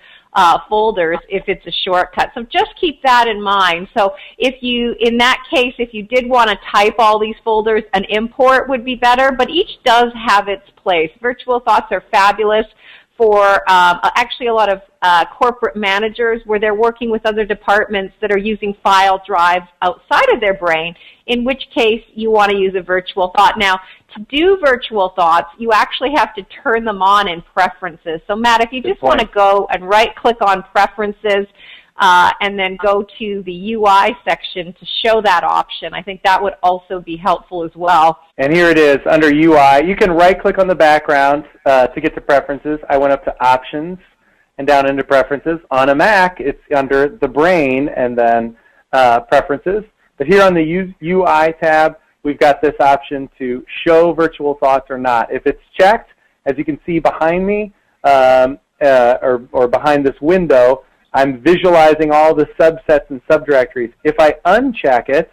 Speaker 1: folders if it's a shortcut. So just keep that in mind. So if you, in that case, if you did want to type all these folders, an import would be better, but each does have its place. Virtual thoughts are fabulous for actually a lot of corporate managers where they're working with other departments that are using file drives outside of their brain, in which case you want to use a virtual thought. Now, to do virtual thoughts, you actually have to turn them on in preferences. So, Matt, if you just want to go and right-click on preferences and then go to the UI section to show that option, I think that would also be helpful as well.
Speaker 2: And here it is under UI. You can right-click on the background to get to preferences. I went up to options and down into preferences. On a Mac, it's under the brain and then preferences. But here on the UI tab, we've got this option to show virtual thoughts or not. If it's checked, as you can see behind me, or behind this window, I'm visualizing all the subsets and subdirectories. If I uncheck it,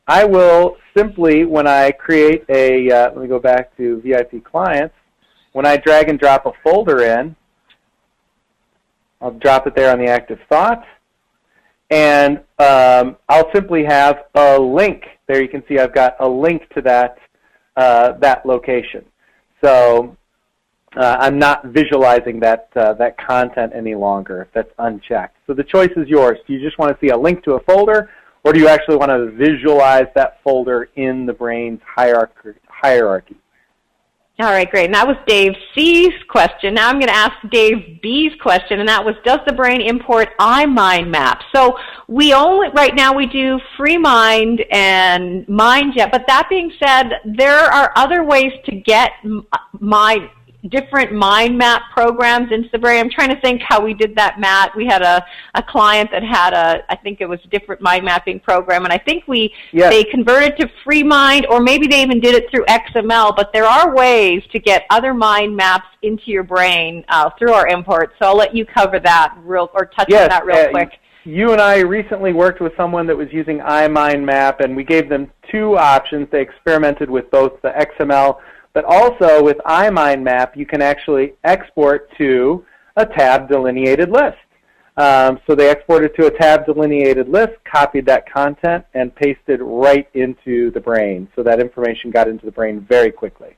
Speaker 2: I will simply, when I create a, let me go back to VIP clients, when I drag and drop a folder in, I'll drop it there on the active thought, and I'll simply have a link. There you can see I've got a link to that, that location. So I'm not visualizing that, that content any longer if that's unchecked. So the choice is yours. Do you just want to see a link to a folder, or do you actually want to visualize that folder in the brain's hierarchy?
Speaker 1: All right, great. And that was Dave C's question. Now I'm going to ask Dave B's question, and that was, does the brain import iMind maps? So we only, right now we do FreeMind and MindJet, but that being said, there are other ways to get different mind map programs into the brain. I'm trying to think how we did that, Matt. We had a client that had I think it was a different mind mapping program, and I think they converted to FreeMind, or maybe they even did it through XML, but there are ways to get other mind maps into your brain through our import. So I'll let you cover that or touch on that real quick.
Speaker 2: You and I recently worked with someone that was using iMindMap, and we gave them two options. They experimented with both the XML, but also with iMindMap, you can actually export to a tab delineated list. So they exported to a tab delineated list, copied that content, and pasted right into the brain. So that information got into the brain very quickly.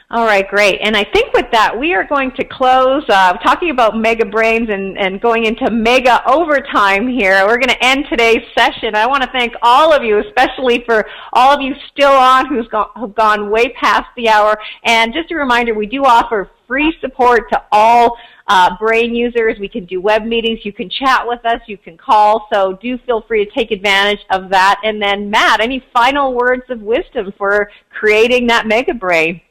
Speaker 1: All right, great. And I think with that, we are going to close talking about mega brains and going into mega overtime here. We're going to end today's session. I want to thank all of you, especially for all of you still on who've gone way past the hour. And just a reminder, we do offer free support to all brain users. We can do web meetings. You can chat with us. You can call. So do feel free to take advantage of that. And then, Matt, any final words of wisdom for creating that mega brain?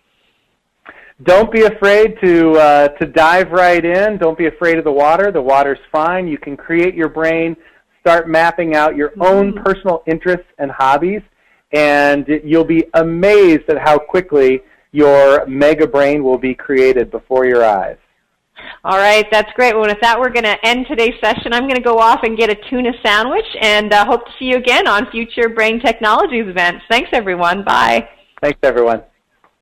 Speaker 2: Don't be afraid to dive right in. Don't be afraid of the water. The water's fine. You can create your brain, start mapping out your own personal interests and hobbies, and you'll be amazed at how quickly your mega brain will be created before your eyes.
Speaker 1: All right, that's great. Well, with that, we're going to end today's session. I'm going to go off and get a tuna sandwich, and hope to see you again on future Brain Technologies events. Thanks, everyone. Bye.
Speaker 2: Thanks, everyone.